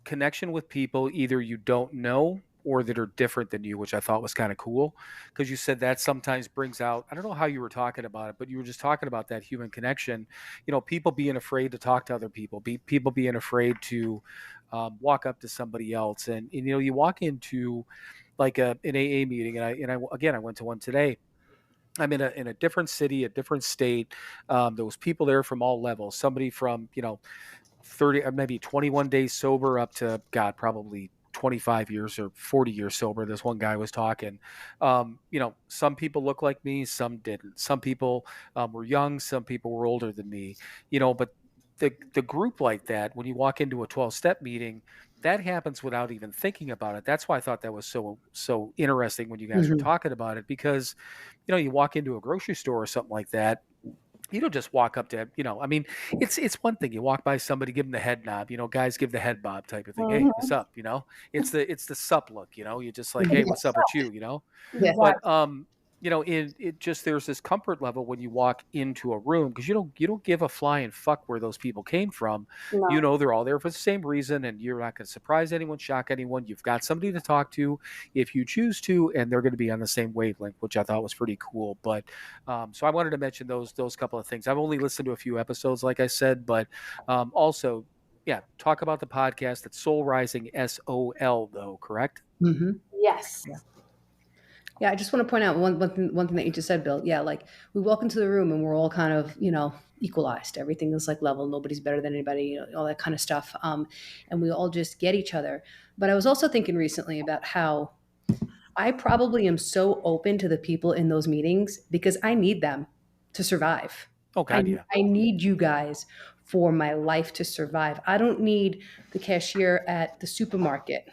connection with people either you don't know or that are different than you, which I thought was kind of cool, because you said that sometimes brings out, I don't know how you were talking about it, but you were just talking about that human connection, people being afraid to talk to other people, people being afraid to walk up to somebody else. And you walk into like an AA meeting, and I went to one today. I'm in a different city, a different state. There was people there from all levels, somebody from, 30 or maybe 21 days sober up to probably 25 years or 40 years sober. This one guy was talking. Some people look like me, some didn't. Some people were young, some people were older than me. But the group like that, when you walk into a 12-step meeting, that happens without even thinking about it. That's why I thought that was so interesting when you guys were talking about it, because you walk into a grocery store or something like that. You don't just walk up to, it's one thing. You walk by somebody, give them the head nod, guys give the head bob type of thing. Hey, what's up? It's the sup look, you're just like, hey, what's up with you? Yeah. But, it just there's this comfort level when you walk into a room because you don't give a flying fuck where those people came from. No. They're all there for the same reason, and you're not going to surprise anyone, shock anyone. You've got somebody to talk to if you choose to, and they're going to be on the same wavelength, which I thought was pretty cool. But so I wanted to mention those couple of things. I've only listened to a few episodes, like I said, but also, yeah, talk about the podcast. It's Soul Rising, SOL, though, correct? Mm-hmm. Yes. Yeah, I just want to point out one thing that you just said, Bill. Yeah, like we walk into the room and we're all kind of, equalized. Everything is like level. Nobody's better than anybody, all that kind of stuff. And we all just get each other. But I was also thinking recently about how I probably am so open to the people in those meetings because I need them to survive. Oh, God, yeah. I need you guys for my life to survive. I don't need the cashier at the supermarket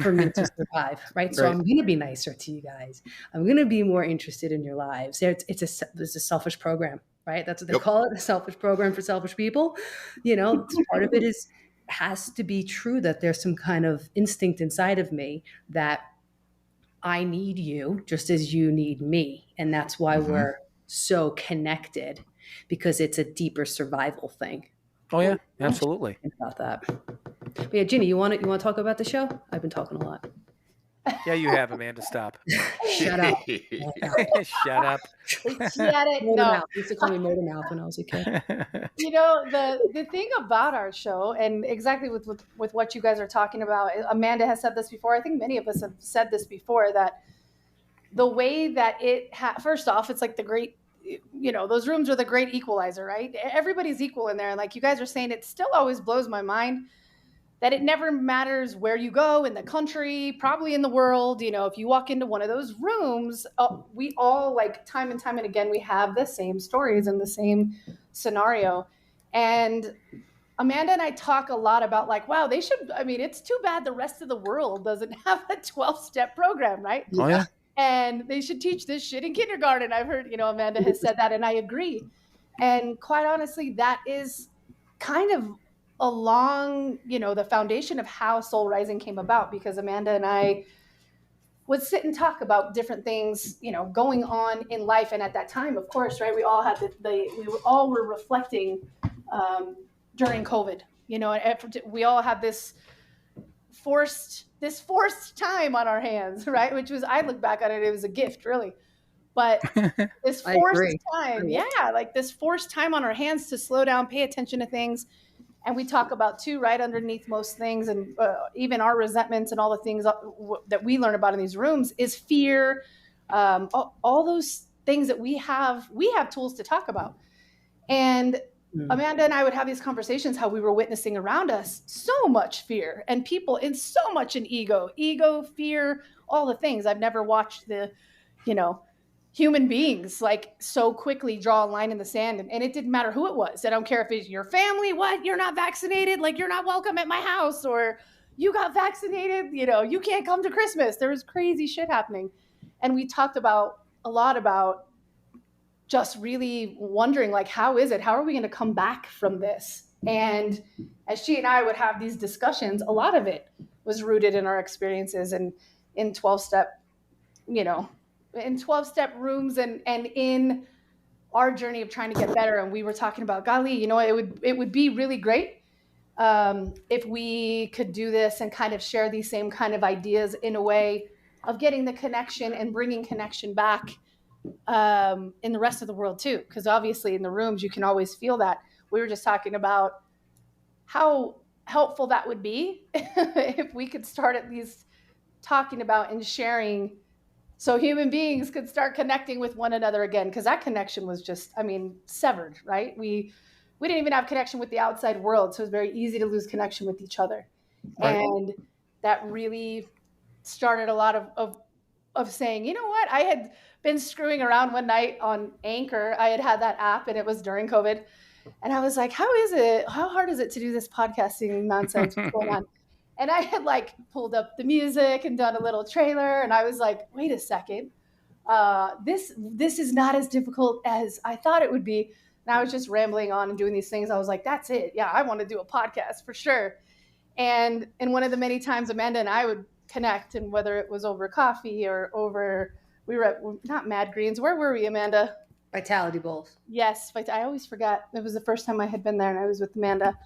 for me to survive, right? So Right. I'm going to be nicer to you guys. I'm going to be more interested in your lives. It's a selfish program, right? That's what they Yep. call it, a selfish program for selfish people. Part of it has to be true that there's some kind of instinct inside of me that I need you just as you need me. And that's why Mhm. we're so connected, because it's a deeper survival thing. Oh, yeah, absolutely. Think about that. But yeah, Ginny, you want to talk about the show? I've been talking a lot. Yeah, you have, Amanda. Stop. Shut up. Shut up. Get it? Motor No. mouth. They used to call me Motor Mouth when I was a kid. The thing about our show, and exactly with what you guys are talking about, Amanda has said this before. I think many of us have said this before, that the way that first off, it's like the great, those rooms are the great equalizer, right? Everybody's equal in there. And like you guys are saying, it still always blows my mind that it never matters where you go in the country, probably in the world. If you walk into one of those rooms, we all, like, time and time and again, we have the same stories and the same scenario. And Amanda and I talk a lot about, like, wow, it's too bad the rest of the world doesn't have a 12-step program, right? Oh, yeah. And they should teach this shit in kindergarten. I've heard, Amanda has said that, and I agree. And quite honestly, that is kind of along, the foundation of how Soul Rising came about, because Amanda and I would sit and talk about different things, going on in life. And at that time, of course, right, we all had we all were reflecting during COVID, we all had this forced time on our hands, right? Which was, I look back on it, it was a gift, really. But this forced time, like this forced time on our hands to slow down, pay attention to things. And we talk about, too, right underneath most things, and even our resentments and all the things that we learn about in these rooms, is fear, all those things that we have tools to talk about. And Amanda and I would have these conversations, how we were witnessing around us so much fear, and people in so much an ego, fear, all the things. I've never watched the, human beings like so quickly draw a line in the sand, and it didn't matter who it was. I don't care if it's your family. What? You're not vaccinated? Like, you're not welcome at my house, or you got vaccinated, you can't come to Christmas. There was crazy shit happening. And we talked a lot about just really wondering, like, how are we going to come back from this? And as she and I would have these discussions, a lot of it was rooted in our experiences and in 12-step, in 12-step rooms and in our journey of trying to get better. And we were talking about, golly, it would be really great if we could do this and kind of share these same kind of ideas in a way of getting the connection and bringing connection back in the rest of the world too. Because obviously in the rooms, you can always feel that. We were just talking about how helpful that would be if we could start at least talking about and sharing, so human beings could start connecting with one another again, because that connection was just, severed, right? We didn't even have connection with the outside world, so it was very easy to lose connection with each other. Right. And that really started a lot of saying, you know what? I had been screwing around one night on Anchor. I had that app, and it was during COVID. And I was like, how hard is it to do this podcasting nonsense? What's going on? And I had pulled up the music and done a little trailer, and I was like, wait a second, this is not as difficult as I thought it would be. And I was just rambling on and doing these things. I was like, that's it. Yeah, I want to do a podcast for sure. And one of the many times Amanda and I would connect, and whether it was over coffee or over we were at, not Mad Greens. Where were we, Amanda? Vitality Bowls. Yes, I always forgot. It was the first time I had been there, and I was with Amanda.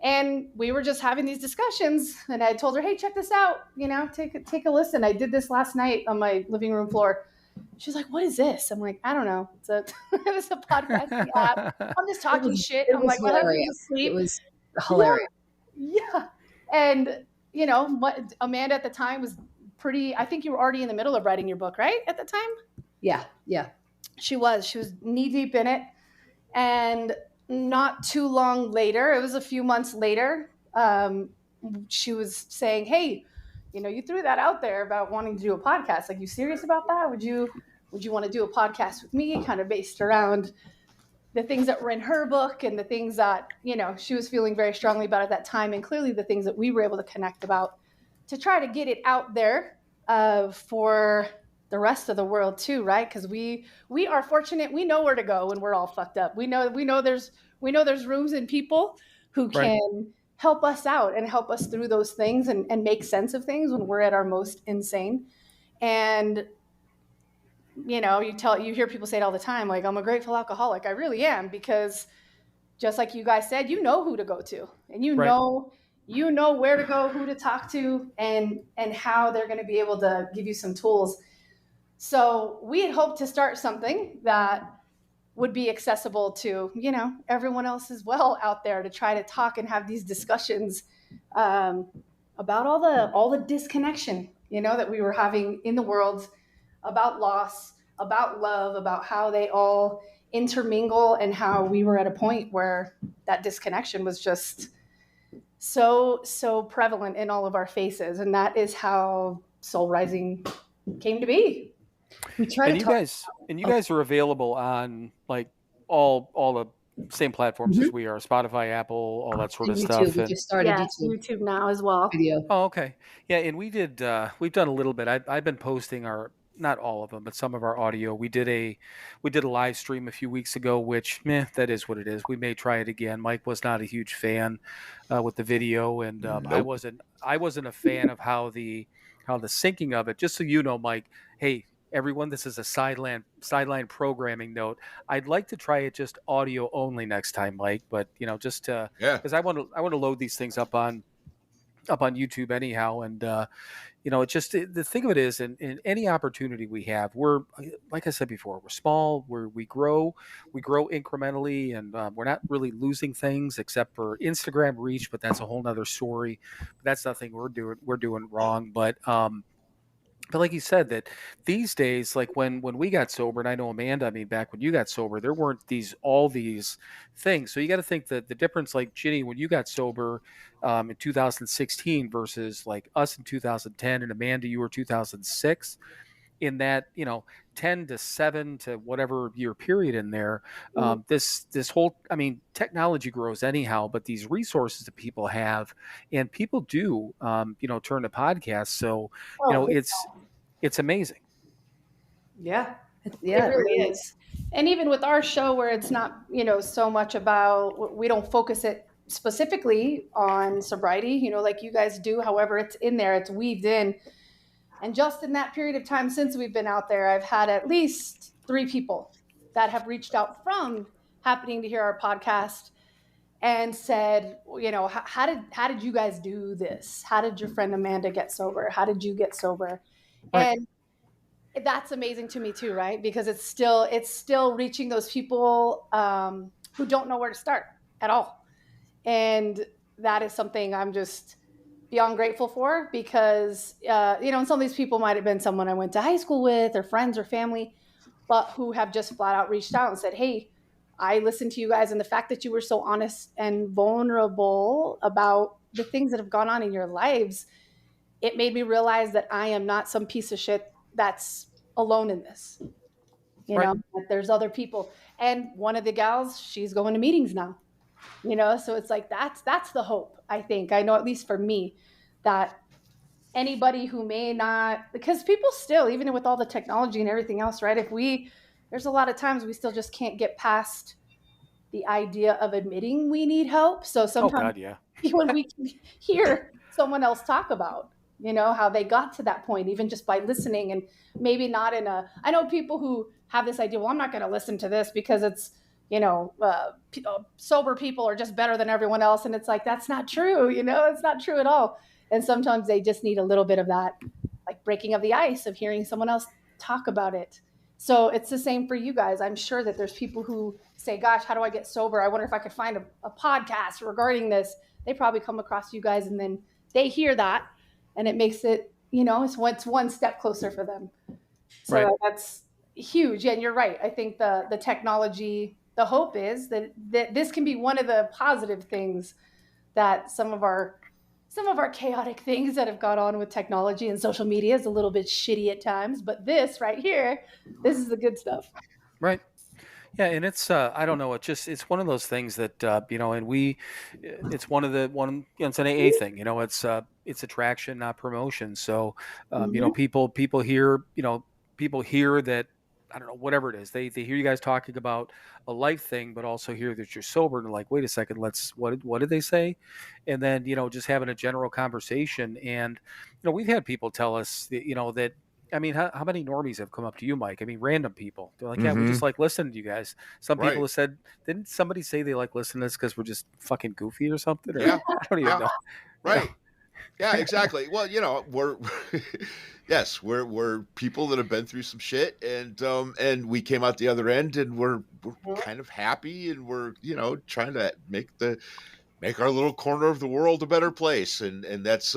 And we were just having these discussions, and I told her, "Hey, check this out. Take a listen. I did this last night on my living room floor." She's like, "What is this?" I'm like, "I don't know. It's a podcasting app. I'm just talking shit." I'm like, "My husband's asleep." It was hilarious. Yeah. And what Amanda at the time was pretty. I think you were already in the middle of writing your book, right? At the time. Yeah. She was knee deep in it, and not too long later, it was a few months later, she was saying, "Hey, you threw that out there about wanting to do a podcast. Like, you serious about that? Would you want to do a podcast with me, kind of based around the things that were in her book and the things that she was feeling very strongly about at that time, and clearly the things that we were able to connect about, to try to get it out there for the rest of the world too, right? Because we are fortunate. We know where to go when we're all fucked up. We know there's rooms and people who can help us out and help us through those things and make sense of things when we're at our most insane. And you hear people say it all the time, like, "I'm a grateful alcoholic." I really am, because just like you guys said, you know who to go to, and you know where to go, who to talk to, and how they're going to be able to give you some tools. So we had hoped to start something that would be accessible to, everyone else as well out there, to try to talk and have these discussions about all the disconnection, that we were having in the world, about loss, about love, about how they all intermingle, and how we were at a point where that disconnection was just so prevalent in all of our faces. And that is how Soul Rising came to be. We try And to you guys are available on like all the same platforms as we are: Spotify, Apple, all that sort of YouTube. stuff. We And just started YouTube now as well. video. oh, okay, yeah. And we've done a little bit. I've been posting not all of them, but some of our audio. We did a live stream a few weeks ago, which that is what it is. We may try it again. Mike was not a huge fan with the video, and I Nope. wasn't a fan of how the syncing of it. Just so you know, Mike. Hey, everyone, this is a sideline programming note. I'd like to try it just audio only next time, Mike. But just because I want to load these things up on YouTube anyhow, and it's just the thing of it is, in any opportunity we have, we're, like I said before, we're small, we grow incrementally, and we're not really losing things except for Instagram reach, but that's a whole nother story. That's nothing we're doing wrong, but like you said, that these days, like when we got sober, and I know Amanda, I mean, back when you got sober, there weren't all these things. So you got to think that the difference, like Ginny, when you got sober in 2016 versus like us in 2010, and Amanda, you were 2006. In that 10 to 7 to whatever year period in there, this whole, I mean, technology grows anyhow, but these resources that people have, and people do turn to podcasts, so it's amazing. Yeah. It really is. And even with our show, where it's not so much about, we don't focus it specifically on sobriety, like you guys do. However, it's in there, it's weaved in. And just in that period of time since we've been out there, I've had at least 3 people that have reached out from happening to hear our podcast and said, how did you guys do this? How did your friend Amanda get sober? How did you get sober? Right. And that's amazing to me too, right? Because it's still reaching those people who don't know where to start at all. And that is something I'm just beyond grateful for, because and some of these people might have been someone I went to high school with, or friends or family, but who have just flat out reached out and said, "Hey, I listened to you guys, and the fact that you were so honest and vulnerable about the things that have gone on in your lives, it made me realize that I am not some piece of shit that's alone in this. That there's other people." And one of the gals, she's going to meetings now. So it's like, that's the hope, I think. I know, at least for me, that anybody who may not, because people still, even with all the technology and everything else, right? There's a lot of times we still just can't get past the idea of admitting we need help. So sometimes when we can hear someone else talk about you know, how they got to that point, even just by listening. And maybe not in a, I know people who have this idea, well, I'm not going to listen to this because it's, you know, sober people are just better than everyone else. And it's like, that's not true. You know, it's not true at all. And sometimes they just need a little bit of that, like breaking of the ice of hearing someone else talk about it. So it's the same for you guys. I'm sure that there's people who say, gosh, how do I get sober? I wonder if I could find a podcast regarding this. They probably come across you guys and then they hear that and it makes it, you know, it's one step closer for them. So Right. that's huge. And you're right. I think the technology, the hope is that this can be one of the positive things that some of our chaotic things that have got on with technology and social media is a little bit shitty at times, but this right here, this is the good stuff. Right. Yeah, and it's I don't know, it's one of those things that you know, and it's it's an AA thing, you know, it's attraction, not promotion. So you know, people hear, you know, people hear that, I don't know, whatever it is, they hear you guys talking about a life thing, but also hear that you're sober and they're like, wait a second, what did they say? And then, you know, just having a general conversation. And you know, we've had people tell us that, you know, that, I mean, how many normies have come up to you, Mike? I mean, random people. They're like, yeah, we just like listening to you guys. Some people Right. have said, didn't somebody say they like listening to this because we're just fucking goofy or something? Or, Yeah. I don't even know. Right. Yeah, exactly. Well, you know, we're yes, we're people that have been through some shit, and we came out the other end, and we're kind of happy, and we're, you know, trying to make our little corner of the world a better place, and that's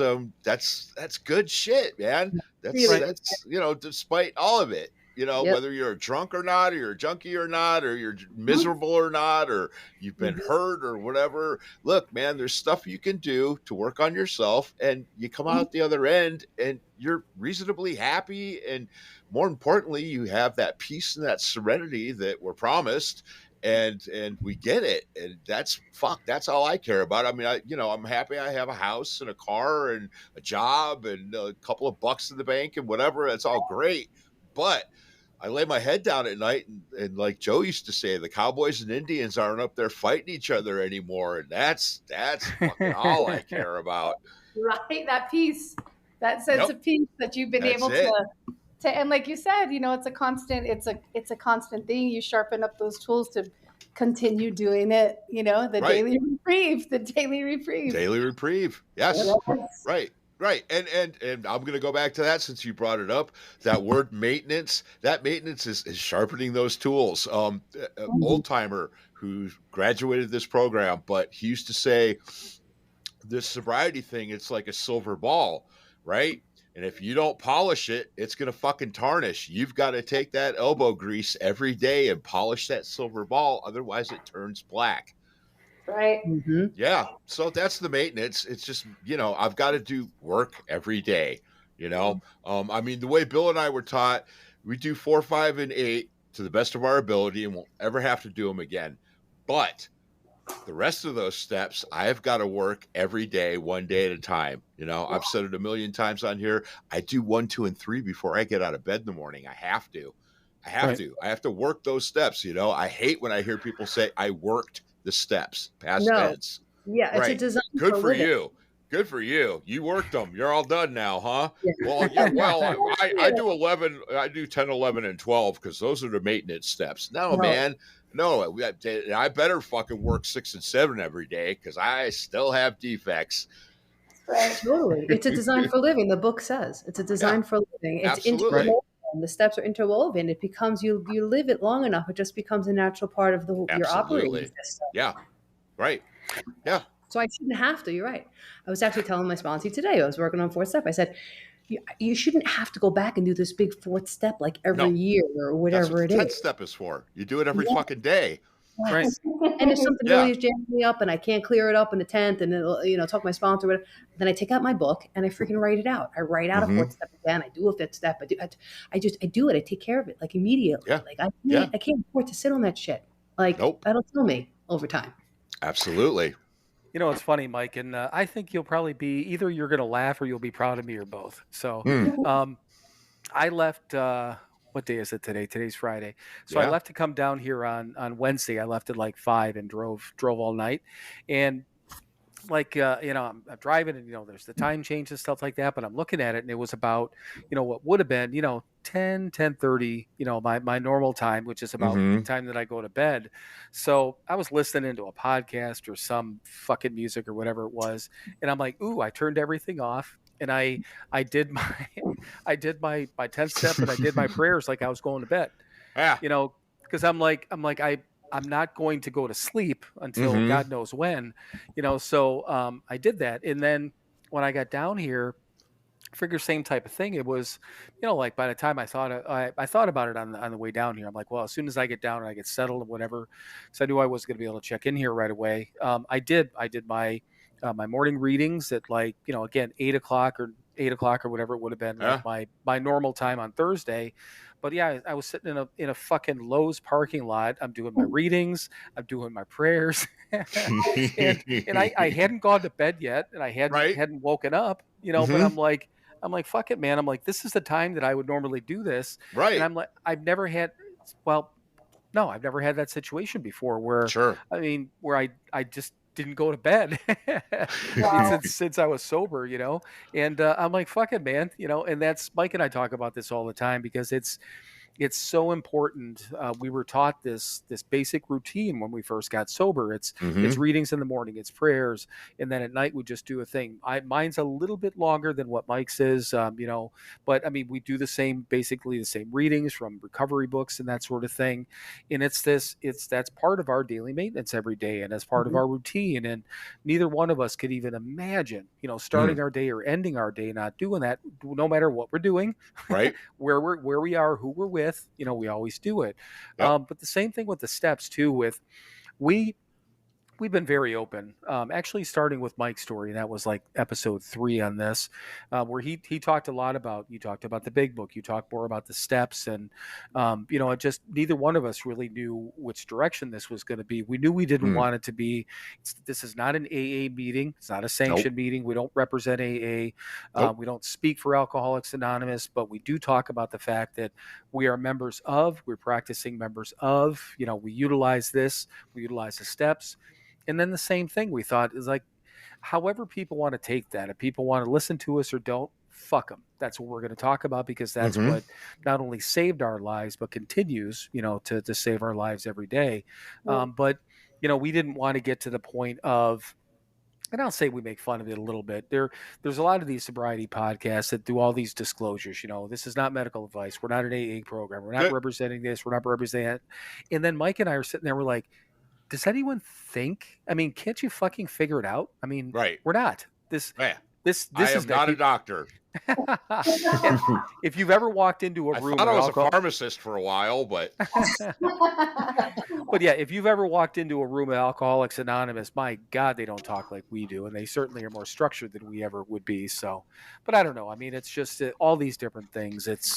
good shit, man. That's you know, despite all of it, you know, whether you're a drunk or not, or you're a junkie or not, or you're miserable or not, or you've been hurt or whatever. Look, man, there's stuff you can do to work on yourself, and you come out the other end and you're reasonably happy, and more importantly, you have that peace and that serenity that we're promised, and we get it, and that's all I care about. I mean, I'm happy I have a house and a car and a job and a couple of bucks in the bank and whatever. That's all great, but I lay my head down at night, and like Joe used to say, the Cowboys and Indians aren't up there fighting each other anymore, and that's fucking all I care about. Right, that peace, that sense of peace that you've been able to, and like you said, you know, it's a constant thing. You sharpen up those tools to continue doing it, you know, daily reprieve. Yes. Right. And I'm going to go back to that since you brought it up. That word maintenance, is sharpening those tools. Old timer who graduated this program, but he used to say this sobriety thing, it's like a silver ball, right? And if you don't polish it, it's going to fucking tarnish. You've got to take that elbow grease every day and polish that silver ball. Otherwise it turns black. Right. Yeah. So that's the maintenance. It's just, you know, I've got to do work every day, you know? I mean, the way Bill and I were taught, we do 4, 5, and 8 to the best of our ability and won't ever have to do them again. But the rest of those steps, I've got to work every day, one day at a time. You know, I've said it a million times on here. I do 1, 2, and 3 before I get out of bed in the morning. I have to. I have to work those steps. You know, I hate when I hear people say, I worked the steps, past tense. Yeah, it's a design. Good for you. Good for you. You worked them. You're all done now, huh? Yeah. Well, I do 11. I do 10, 11, and 12 because those are the maintenance steps. No, man. No, I better fucking work 6 and 7 every day because I still have defects. Right. Totally. It's a design for living. The book says it's a design for living. It's interwoven. The steps are interwoven. It becomes, you live it long enough, it just becomes a natural part of your operating system. Yeah. Right. Yeah. So I shouldn't have to. You're right. I was actually telling my sponsor today, I was working on 4th step. I said, you shouldn't have to go back and do this big 4th step like every year or whatever it is. 10th step is for. You do it every fucking day. Right. And if something really is jamming me up and I can't clear it up in the 10th and it'll, you know, talk to my sponsor, whatever, then I take out my book and I freaking write it out. I write out a 4th step again. I do a 5th step. I do it. I take care of it like immediately. Yeah. Like I can't afford to sit on that shit. Like that'll kill me over time. Absolutely. You know, it's funny, Mike, and I think you'll probably be either you're going to laugh or you'll be proud of me or both. So I left, what day is it today? Today's Friday. So I left to come down here on Wednesday. I left at like 5 and drove all night. And I'm driving and, there's the time change and stuff like that, but I'm looking at it and it was about, what would have been, 10:30, my normal time, which is about the Mm-hmm. time that I go to bed. So I was listening to a podcast or some fucking music or whatever it was. And I'm like, ooh, I turned everything off. And I did my, I did my 10th step and I did my prayers like I was going to bed, Yeah. because I'm not going to go to sleep until Mm-hmm. God knows when, so I did that. And then when I got down here, figure same type of thing. It was, like by the time I thought about it on the way down here, I'm like, well, as soon as I get down and I get settled and whatever, so I knew I wasn't going to be able to check in here right away. I did my morning readings at, like, again, 8 o'clock or whatever it would have been, like Yeah. my normal time on Thursday. But yeah, I was sitting in a fucking Lowe's parking lot. I'm doing my readings. I'm doing my prayers, and I hadn't gone to bed yet, and I hadn't Right. hadn't woken up, but Mm-hmm. I'm like, fuck it, man. I'm like, this is the time that I would normally do this. And Right. I'm like, well, no, I've never had that situation before where, Sure. I mean, where I just didn't go to bed. I mean, Wow. since I was sober, and I'm like, fuck it, man. And that's Mike and I talk about this all the time because it's so important. We were taught this basic routine when we first got sober. It's Mm-hmm. readings in the morning, it's prayers, and then at night we just do a thing. Mine's a little bit longer than what Mike's is, but I mean we do basically the same readings from recovery books and that sort of thing. And that's part of our daily maintenance every day, and as part of our routine. And neither one of us could even imagine, Mm. starting our day or ending our day not doing that, no matter what we're doing, Right. where we are, who we're with. We always do it. Yep. But the same thing with the steps too. We we've been very open. Actually, starting with Mike's story, that was like episode 3 on this, where he talked a lot about. You talked about the big book. You talked more about the steps, and it just neither one of us really knew which direction this was going to be. We knew we didn't Mm. want it to be. This is not an AA meeting. It's not a Nope. sanctioned meeting. We don't represent AA. Nope. We don't speak for Alcoholics Anonymous, but we do talk about the fact that we are members of. We're practicing members of. We utilize this. We utilize the steps. And then the same thing we thought is like, however people want to take that, if people want to listen to us or don't, fuck them. That's what we're going to talk about, because that's Mm-hmm. what not only saved our lives, but continues, to save our lives every day. But, we didn't want to get to the point of, and I'll say we make fun of it a little bit. There's a lot of these sobriety podcasts that do all these disclosures. This is not medical advice. We're not an AA program. We're not Good. representing this. We're not representing that. And then Mike and I are sitting there. We're like, does anyone think? I mean, can't you fucking figure it out? I mean, Right. we're not. This Yeah. this I this am is not a that. doctor. And if you've ever walked into a I room thought I where was alcohol, a pharmacist for a while, but but yeah, if you've ever walked into a room of Alcoholics Anonymous, my God, they don't talk like we do, and they certainly are more structured than we ever would be. So, but I don't know. I mean, it's just all these different things. It's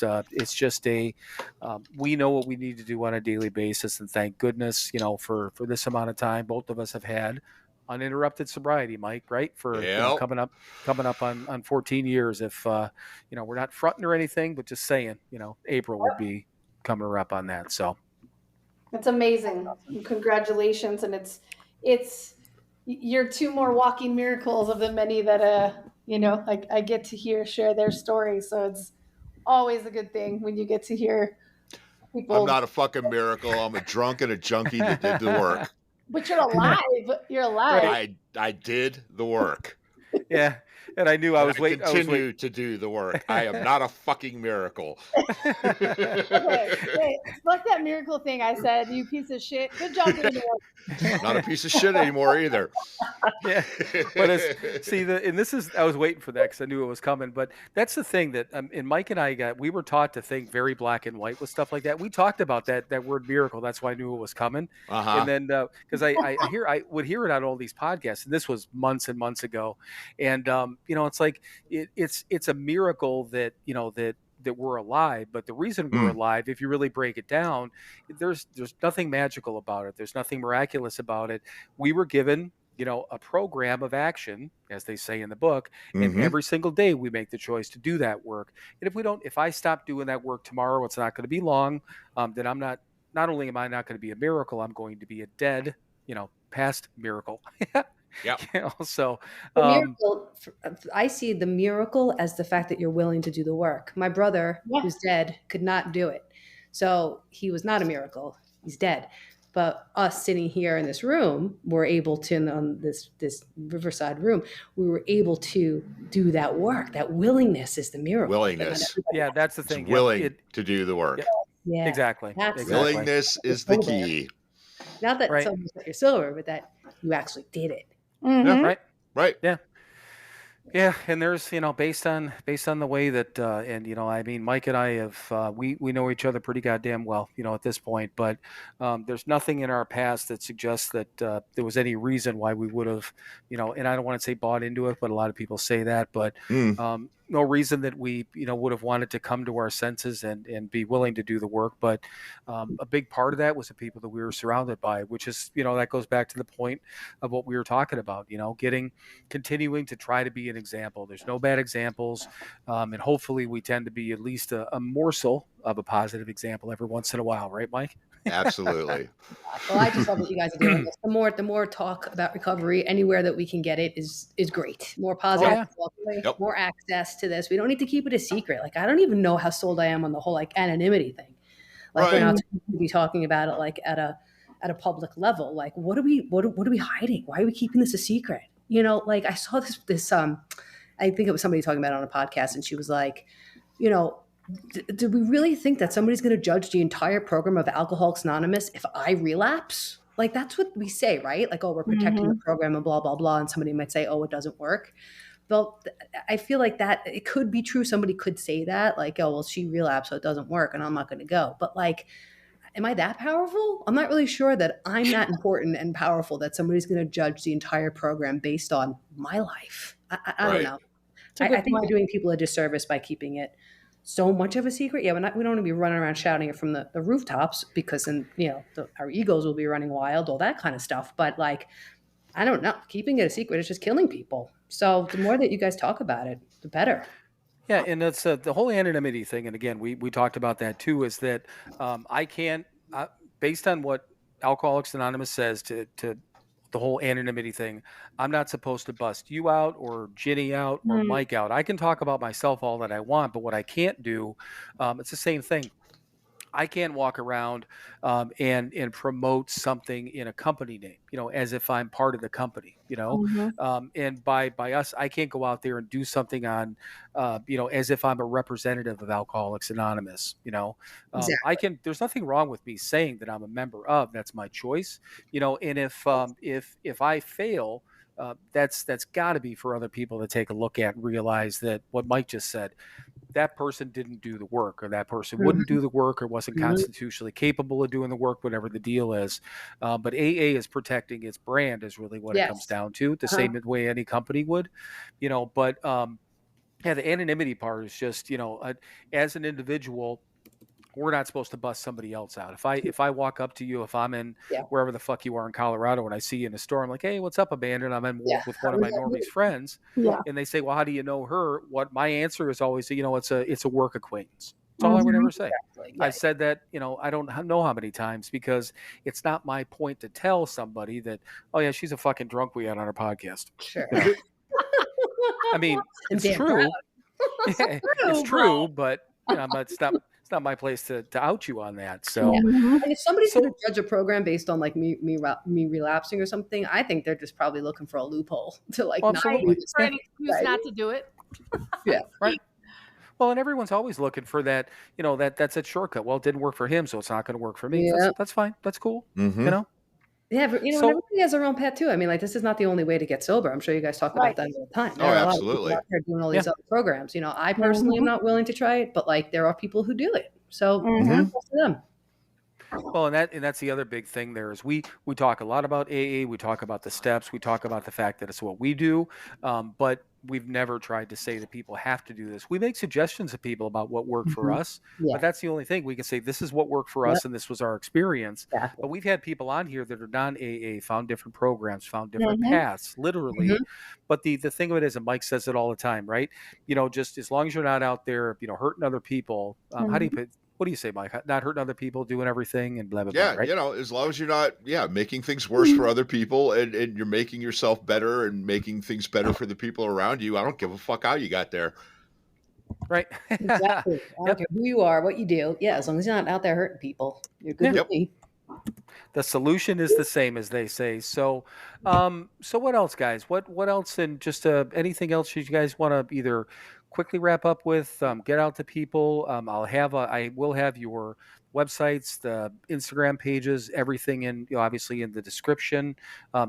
just we know what we need to do on a daily basis, and thank goodness, for this amount of time, both of us have had uninterrupted sobriety, Mike, right? For Yep. coming up on 14 years. If we're not fronting or anything, but just saying, April would be coming up on that. So. It's amazing. Congratulations. And it's you're 2 more walking miracles of the many that I get to share their stories. So it's always a good thing when you get to hear I'm people. not a fucking miracle. I'm a drunk and a junkie that did the work. But you're alive. You're alive. I did the work. Yeah, and I knew I was waiting. Continue to do the work. I am not a fucking miracle. Okay, wait, fuck that miracle thing I said, you piece of shit. Good job doing the work. Not a piece of shit anymore either. Yeah, but I was waiting for that because I knew it was coming. But that's the thing that, and Mike and I we were taught to think very black and white with stuff like that. We talked about that word miracle. That's why I knew it was coming. Uh-huh. And then because I would hear it on all these podcasts, and this was months and months ago. And it's like it's a miracle that that we're alive. But the reason we're alive, if you really break it down, there's nothing magical about it. There's nothing miraculous about it. We were given a program of action, as they say in the book, and every single day we make the choice to do that work. And if I stop doing that work tomorrow, it's not going to be long. Then not only am I not going to be a miracle, I'm going to be a dead, past miracle. Yep. So, The miracle, I see the miracle as the fact that you're willing to do the work. My brother, Yeah. who's dead, could not do it. So he was not a miracle. He's dead. But us sitting here in this room, we're able to, on this Riverside room, we were able to do that work. That willingness is the miracle. That not Willingness. everybody yeah, has. that's the It's thing. willing to do the work. Yeah, Exactly. that's Exactly. Willingness is the key. not that Right. someone's that you're silver, but that you actually did it. Mhm. Right. Right. Yeah. Yeah, and there's based on the way that and I mean Mike and I have we know each other pretty goddamn well at this point, but there's nothing in our past that suggests that there was any reason why we would have and I don't want to say bought into it, but a lot of people say that, but Mm. no reason that we would have wanted to come to our senses and be willing to do the work, but a big part of that was the people that we were surrounded by, which is that goes back to the point of what we were talking about, continuing to try to be an example. There's no bad examples, and hopefully we tend to be at least a morsel of a positive example every once in a while, right, Mike? Absolutely. Well, I just love what you guys are doing. The more talk about recovery anywhere that we can get it is great. More positive, yeah. Yep. more access to this. We don't need to keep it a secret. Like I don't even know how sold I am on the whole like anonymity thing. Like we're Right. not supposed to be talking about it like at a public level. Like what are we hiding? Why are we keeping this a secret? Like I saw this I think it was somebody talking about it on a podcast, and she was like, do we really think that somebody's going to judge the entire program of Alcoholics Anonymous if I relapse? Like that's what we say, right? Like, oh, we're protecting the program and blah blah blah, and somebody might say, oh, it doesn't work. Well, I feel like that it could be true. Somebody could say that, like, oh, well, she relapsed, so it doesn't work, and I'm not going to go. But like, am I that powerful? I'm not really sure that I'm that important and powerful that somebody's going to judge the entire program based on my life. I don't Right. know. It's a I good think we're point. doing people a disservice by keeping it so much of a secret. Yeah, we don't want to be running around shouting it from the rooftops because then, our egos will be running wild, all that kind of stuff. But like, I don't know, keeping it a secret is just killing people. So the more that you guys talk about it, the better. Yeah, and that's the whole anonymity thing. And again, we talked about that too. Is that I can't, based on what Alcoholics Anonymous says to the whole anonymity thing, I'm not supposed to bust you out or Ginny out or Mike out. I can talk about myself all that I want, but what I can't do, it's the same thing. I can't walk around and promote something in a company name, as if I'm part of the company, and by us, I can't go out there and do something on, as if I'm a representative of Alcoholics Anonymous, Exactly. I can. There's nothing wrong with me saying that I'm a member of. That's my choice, and if I fail. That's got to be for other people to take a look at and realize that what Mike just said, that person didn't do the work, or that person wouldn't do the work, or wasn't constitutionally capable of doing the work, whatever the deal is. But AA is protecting its brand is really what it comes Yes. down to, the same way any company would, but yeah, the anonymity part is just, as an individual, we're not supposed to bust somebody else out. If I walk up to you, if I'm in Yeah. wherever the fuck you are in Colorado, and I see you in a store, I'm like, hey, what's up, Amanda? I'm in Yeah. with one of my Normie's friends, Yeah. and they say, well, how do you know her? What my answer is always, it's a work acquaintance. That's all I would ever say. Exactly. Yeah. I've said that, I don't know how many times, because it's not my point to tell somebody that, oh yeah, she's a fucking drunk we had on our podcast. Sure. I mean, And it's damn true. proud. Yeah, it's true, but but it's not my place to out you on that. So And if somebody's So- going to judge a program based on like me relapsing or something, I think they're just probably looking for a loophole to like Well, not absolutely. do this. For an excuse Right. not to do it. Yeah. Right. Well, and everyone's always looking for that, that's a shortcut. Well, it didn't work for him, so it's not going to work for me. Yeah. That's fine. That's cool. Mhm. Yeah, but So- and everybody has their own path too. I mean, like this is not the only way to get sober. I'm sure you guys talk about Right. that all the time. Oh, There are a lot of absolutely. people out there doing all these Yeah. other programs. I personally am not willing to try it, but like there are people who do it. So Mhm. it's up to them. Well, and that's the other big thing there is we talk a lot about AA, we talk about the steps, we talk about the fact that it's what we do, but we've never tried to say that people have to do this. We make suggestions to people about what worked for us, Yeah. but that's the only thing we can say. This is what worked for us, and this was our experience. Exactly. But we've had people on here that are non-AA, found different programs, found different paths, literally. But the thing of it is, and Mike says it all the time, right? Just as long as you're not out there, hurting other people. How do you put? What do you say, Mike? Not hurting other people, doing everything, and blah blah Yeah, blah. Right? as long as you're not, making things worse for other people, and you're making yourself better and making things better for the people around you. I don't give a fuck how you got there. Right. Exactly. I don't Yep. care who you are, what you do. Yeah, as long as you're not out there hurting people, you're good Yeah. with me. The solution is the same, as they say. So, so what else, guys? What else, and just anything else you guys want to either quickly wrap up with, get out to people? I will have your websites, the Instagram pages, everything in, obviously in the description.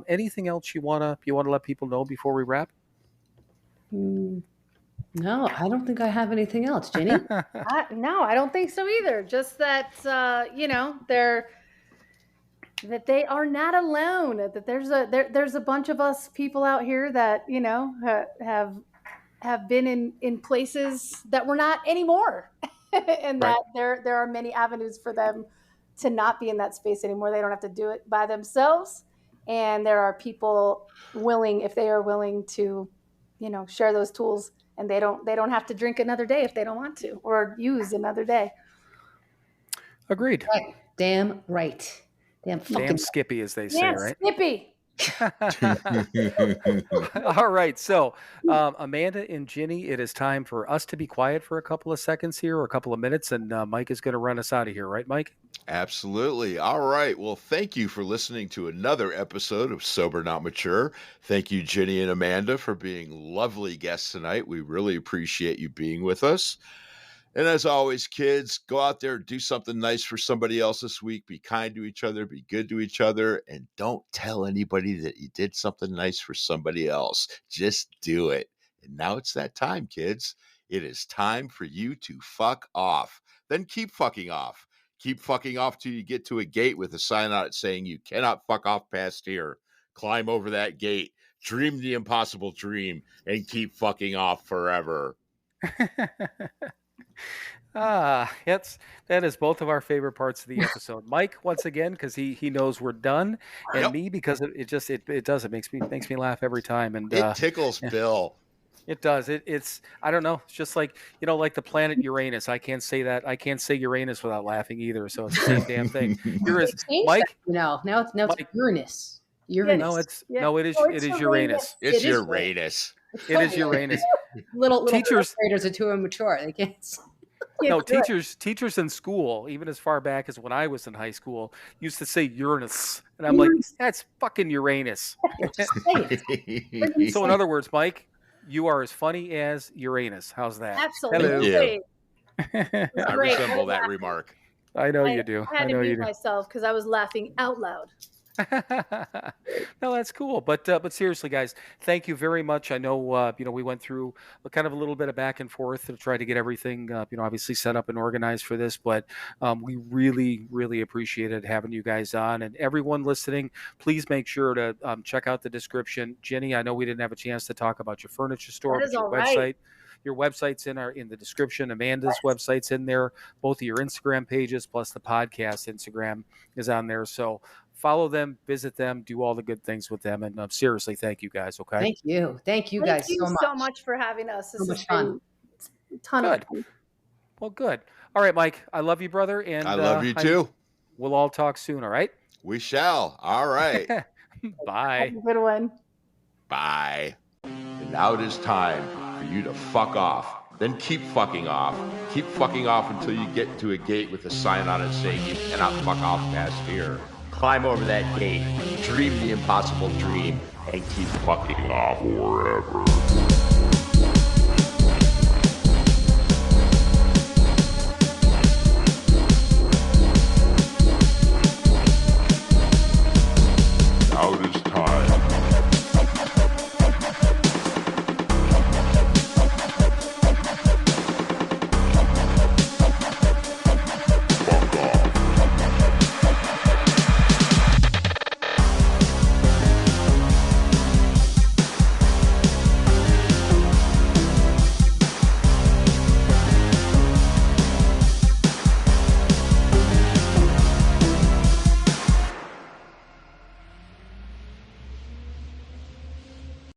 Anything else you wanna let people know before we wrap? No, I don't think I have anything else, Ginny. No, I don't think so either. Just that that they are not alone. That there's a bunch of us people out here that have been in places that we're not anymore, and Right. that there are many avenues for them to not be in that space anymore. They don't have to do it by themselves, and there are people willing, if they are willing to, share those tools, and they don't have to drink another day if they don't want to, or use another day. Agreed. Right. Damn right. Damn fucking Damn Skippy, as they say, Yeah, right? Skippy. All right. So, Amanda and Ginny, it is time for us to be quiet for a couple of seconds here, or a couple of minutes, and Mike is going to run us out of here, right, Mike? Absolutely. All right. Well, thank you for listening to another episode of Sober Not Mature. Thank you, Ginny and Amanda, for being lovely guests tonight. We really appreciate you being with us. And as always, kids, go out there, do something nice for somebody else this week. Be kind to each other, be good to each other, and don't tell anybody that you did something nice for somebody else. Just do it. And now it's that time, kids. It is time for you to fuck off. Then keep fucking off. Keep fucking off till you get to a gate with a sign on it saying you cannot fuck off past here. Climb over that gate, dream the impossible dream, and keep fucking off forever. That is both of our favorite parts of the episode. Mike, once again, because he knows we're done, and Yep. me, because it makes me laugh every time, and It tickles Bill. It does. It's I don't know. It's just like like the planet Uranus. I can't say Uranus without laughing either. So it's the same damn thing. Here is Mike. Now it's Mike. Uranus. No, it is Uranus. It's Uranus. It is Uranus. Little Teachers- graders are too immature. They can't. No, teachers in school, even as far back as when I was in high school, used to say Uranus, and I'm like, that's fucking Uranus. So in other words, Mike, you are as funny as Uranus. How's that? Absolutely. I resemble that remark. I know you do. I had to mute myself because I was laughing out loud. No, that's cool. But seriously, guys, thank you very much. I know we went through kind of a little bit of back and forth to try to get everything obviously set up and organized for this, but we really, really appreciated having you guys on. And everyone listening, please make sure to check out the description. Jenny, I know we didn't have a chance to talk about your furniture store, That is but your all right. website. Your website's in the description. Amanda's website's in there. Both of your Instagram pages plus the podcast Instagram is on there. So follow them, visit them, do all the good things with them. And seriously, thank you guys. Okay. Thank you guys Thank you so much for having us. This So has much fun. been a ton of fun. Well, good. All right, Mike. I love you, brother. And I love you too. We'll all talk soon. All right. We shall. All right. Bye. Have a good one. Bye. And now it is time for you to fuck off. Then keep fucking off. Keep fucking off until you get to a gate with a sign on it saying you cannot fuck off past here. Climb over that gate, dream the impossible dream, and keep fucking off forever.